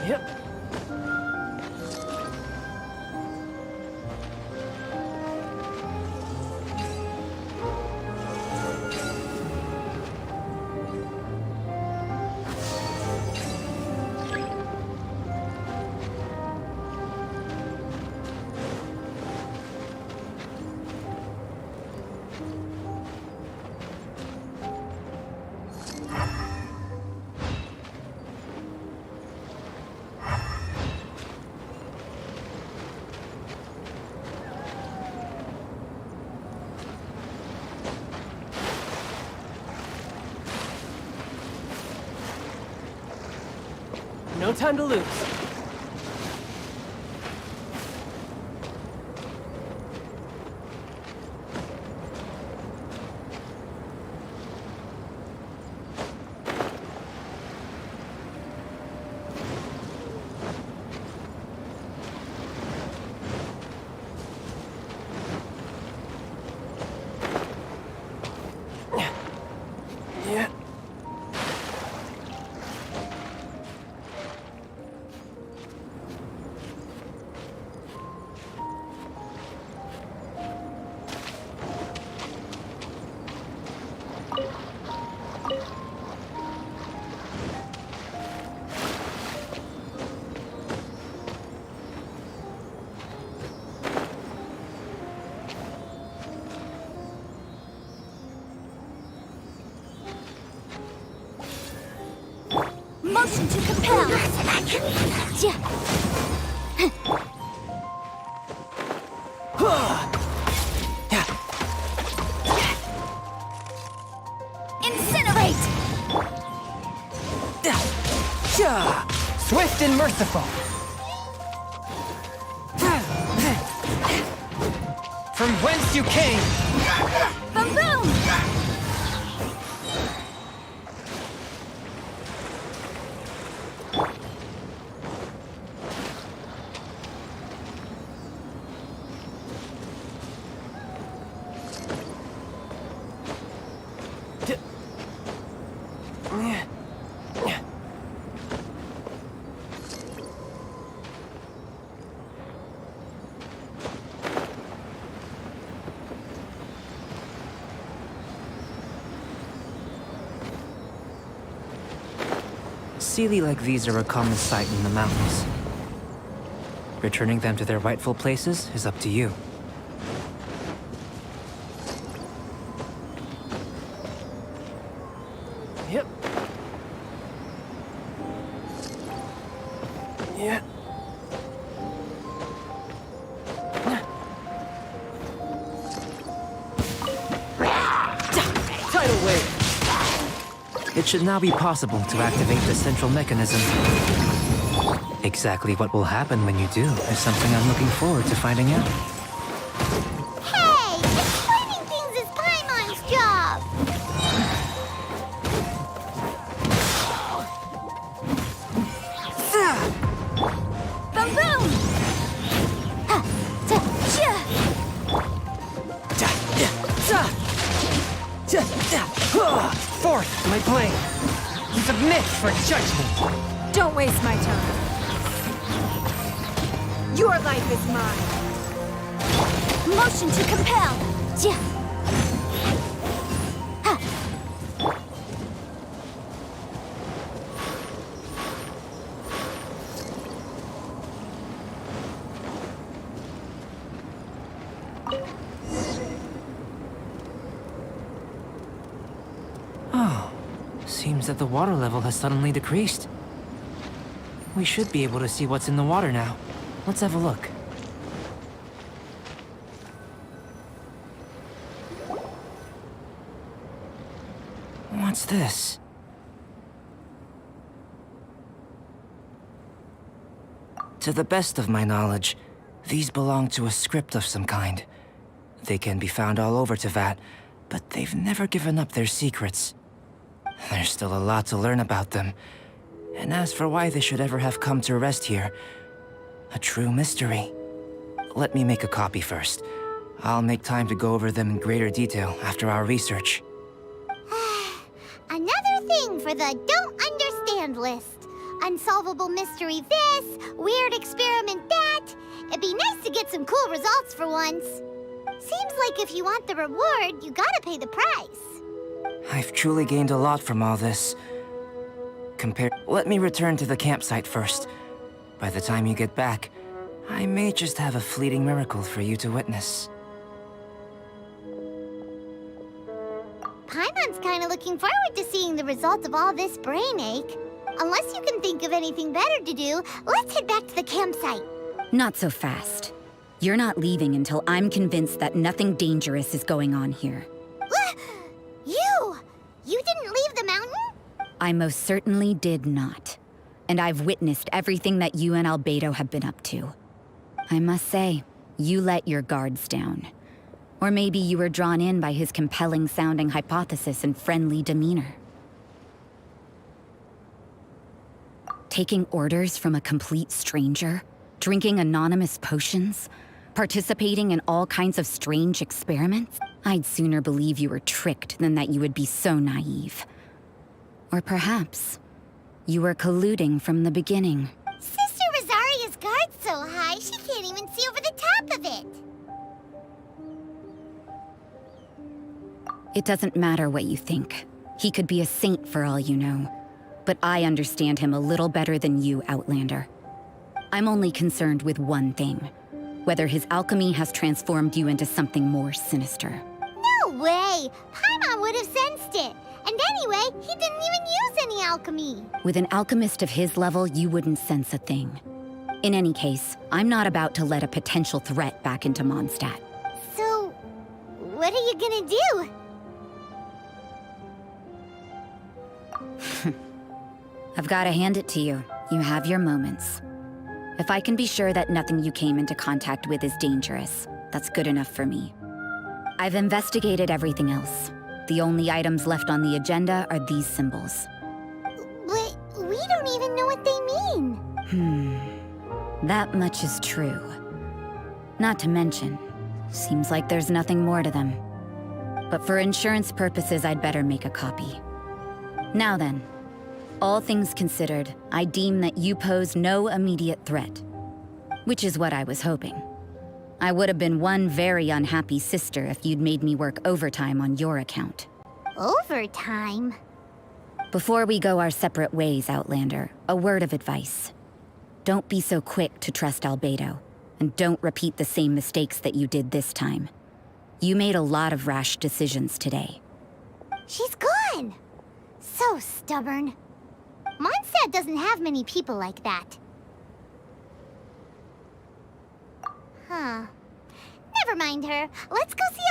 Yep. No time to lose. Yeah. Motion to compel. Incinerate. Swift and merciful. From whence you came. Boom boom. Sealy like these are a common sight in the mountains. Returning them to their rightful places is up to you. Yep. It should now be possible to activate the central mechanism. Exactly what will happen when you do is something I'm looking forward to finding out. Hey! Explaining things is Paimon's job! Boom boom! Ha! Ta! Chia! Fourth, my plane. Submit for judgment. Don't waste my time. Your life is mine. Motion to compel. Chia! Ha! Seems that the water level has suddenly decreased. We should be able to see what's in the water now. Let's have a look. What's this? To the best of my knowledge, these belong to a script of some kind. They can be found all over Teyvat, but they've never given up their secrets. There's still a lot to learn about them. And as for why they should ever have come to rest here, a true mystery. Let me make a copy first. I'll make time to go over them in greater detail after our research. Another thing for the don't understand list. Unsolvable mystery this, weird experiment that. It'd be nice to get some cool results for once. Seems like if you want the reward, you gotta pay the price. I've truly gained a lot from all this. Let me return to the campsite first. By the time you get back, I may just have a fleeting miracle for you to witness. Paimon's kinda looking forward to seeing the result of all this brain ache. Unless you can think of anything better to do, let's head back to the campsite. Not so fast. You're not leaving until I'm convinced that nothing dangerous is going on here. You didn't leave the mountain? I most certainly did not. And I've witnessed everything that you and Albedo have been up to. I must say, you let your guards down. Or maybe you were drawn in by his compelling-sounding hypothesis and friendly demeanor. Taking orders from a complete stranger? Drinking anonymous potions? Participating in all kinds of strange experiments? I'd sooner believe you were tricked than that you would be so naive. Or perhaps, you were colluding from the beginning. Sister Rosaria's guard's so high, she can't even see over the top of it. It doesn't matter what you think. He could be a saint for all you know. But I understand him a little better than you, Outlander. I'm only concerned with one thing. Whether his alchemy has transformed you into something more sinister. No way! Paimon would have sensed it. And anyway, he didn't even use any alchemy. With an alchemist of his level, you wouldn't sense a thing. In any case, I'm not about to let a potential threat back into Mondstadt. So, what are you gonna do? I've got to hand it to you. You have your moments. If I can be sure that nothing you came into contact with is dangerous, that's good enough for me. I've investigated everything else. The only items left on the agenda are these symbols. But we don't even know what they mean. That much is true. Not to mention, seems like there's nothing more to them. But for insurance purposes, I'd better make a copy. Now then, all things considered, I deem that you pose no immediate threat. Which is what I was hoping. I would have been one very unhappy sister if you'd made me work overtime on your account. Overtime? Before we go our separate ways, Outlander, a word of advice. Don't be so quick to trust Albedo, and don't repeat the same mistakes that you did this time. You made a lot of rash decisions today. She's gone! So stubborn. Mondstadt doesn't have many people like that. Huh. Never mind her. Let's go see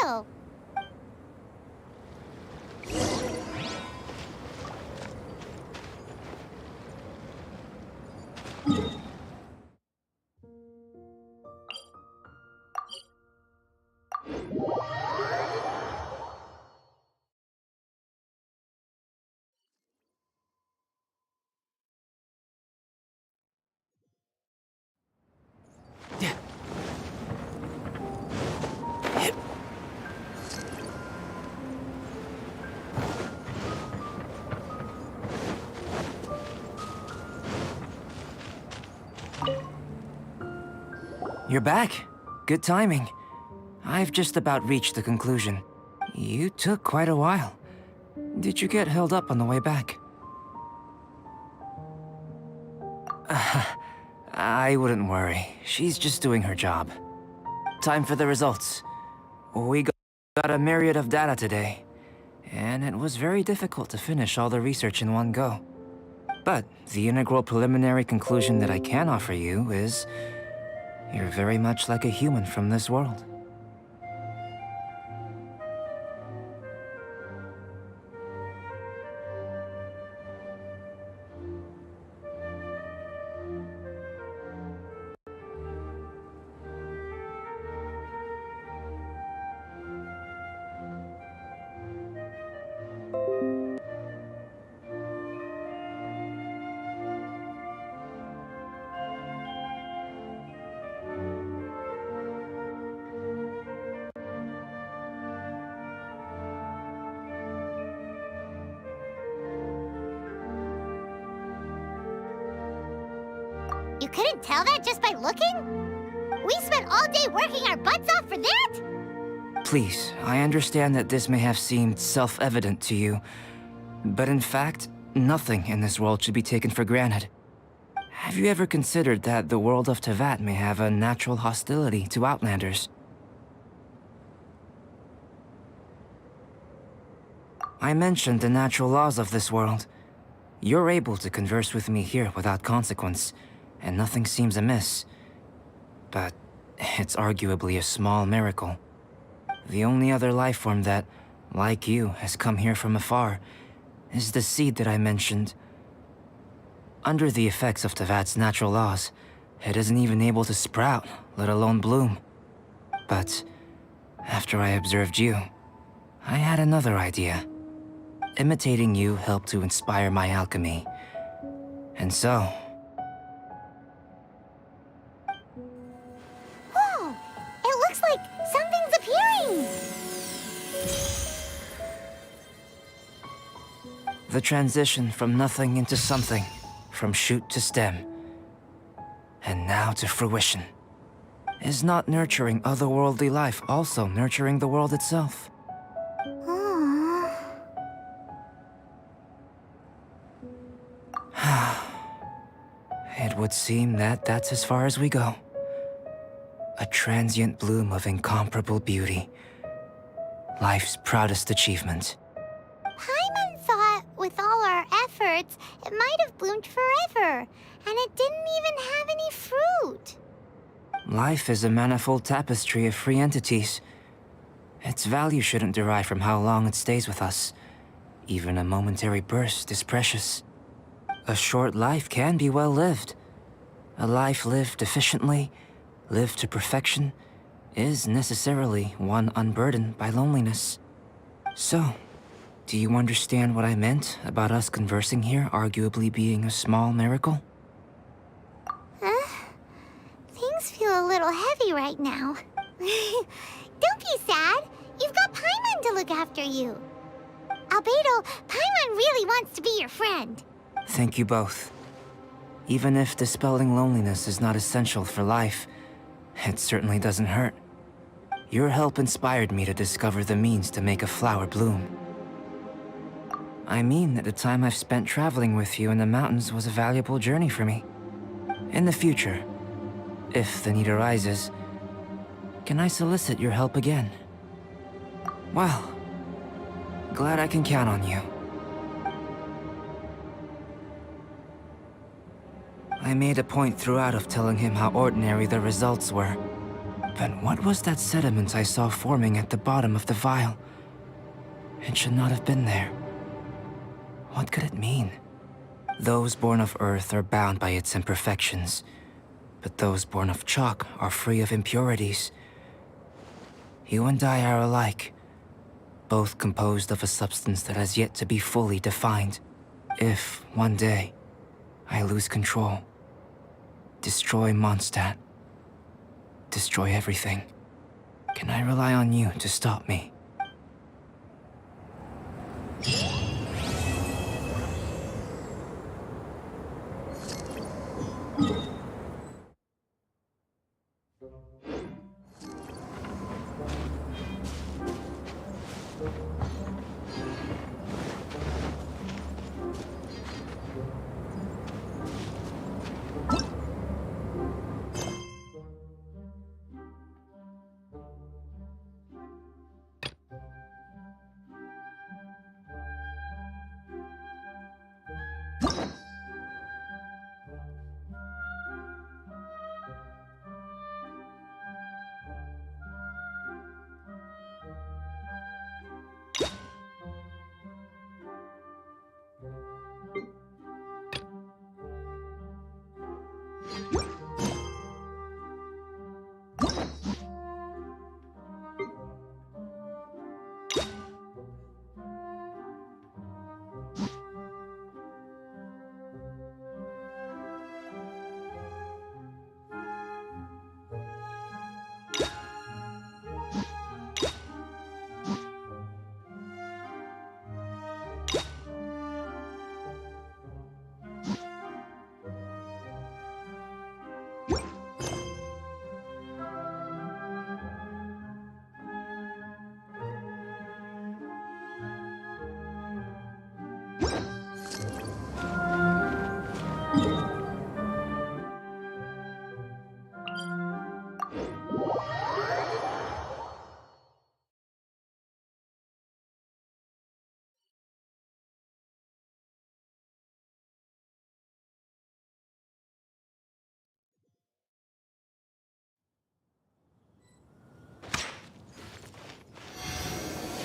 Albedo. You're back. Good timing. I've just about reached the conclusion. You took quite a while. Did you get held up on the way back? I wouldn't worry. She's just doing her job. Time for the results. We got a myriad of data today, and it was very difficult to finish all the research in one go. But the integral preliminary conclusion that I can offer you is you're very much like a human from this world. You couldn't tell that just by looking? We spent all day working our butts off for that? Please, I understand that this may have seemed self-evident to you, but in fact, nothing in this world should be taken for granted. Have you ever considered that the world of Teyvat may have a natural hostility to Outlanders? I mentioned the natural laws of this world. You're able to converse with me here without consequence, and nothing seems amiss. But it's arguably a small miracle. The only other life form that, like you, has come here from afar is the seed that I mentioned. Under the effects of Teyvat's natural laws, it isn't even able to sprout, let alone bloom. But after I observed you, I had another idea. Imitating you helped to inspire my alchemy. And so... Whoa! It looks like something's appearing! The transition from nothing into something, from shoot to stem, and now to fruition. Is not nurturing otherworldly life also nurturing the world itself? It would seem that that's as far as we go. A transient bloom of incomparable beauty. Life's proudest achievement. Paimon thought, with all our efforts, it might have bloomed forever, and it didn't even have any fruit. Life is a manifold tapestry of free entities. Its value shouldn't derive from how long it stays with us. Even a momentary burst is precious. A short life can be well lived. A life lived efficiently, lived to perfection, is necessarily one unburdened by loneliness. So, do you understand what I meant about us conversing here arguably being a small miracle? Things feel a little heavy right now. Don't be sad. You've got Paimon to look after you. Albedo, Paimon really wants to be your friend. Thank you both. Even if dispelling loneliness is not essential for life, it certainly doesn't hurt. Your help inspired me to discover the means to make a flower bloom. I mean that the time I've spent traveling with you in the mountains was a valuable journey for me. In the future, if the need arises, can I solicit your help again? Well, glad I can count on you. I made a point throughout of telling him how ordinary the results were. But what was that sediment I saw forming at the bottom of the vial? It should not have been there. What could it mean? Those born of Earth are bound by its imperfections, but those born of chalk are free of impurities. You and I are alike, both composed of a substance that has yet to be fully defined. If, one day, I lose control, destroy Mondstadt, destroy everything, can I rely on you to stop me?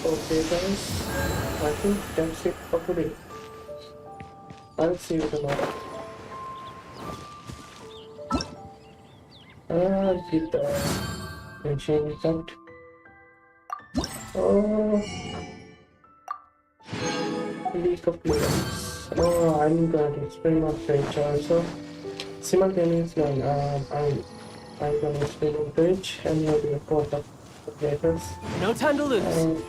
Okay guys, I think that's it for today. I'll see you tomorrow. Get the Genshin out. Oh, League of Legends. Oh, I'm going to stream on Twitch also. Simultaneously, I'm going to stream on Twitch and you'll be a part of the creators. No time to lose.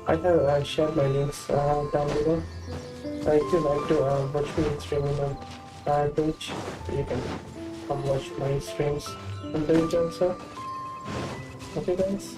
I have shared my links down below. If you like to watch me streaming on Twitch, you can come watch my streams on Twitch also. Okay guys?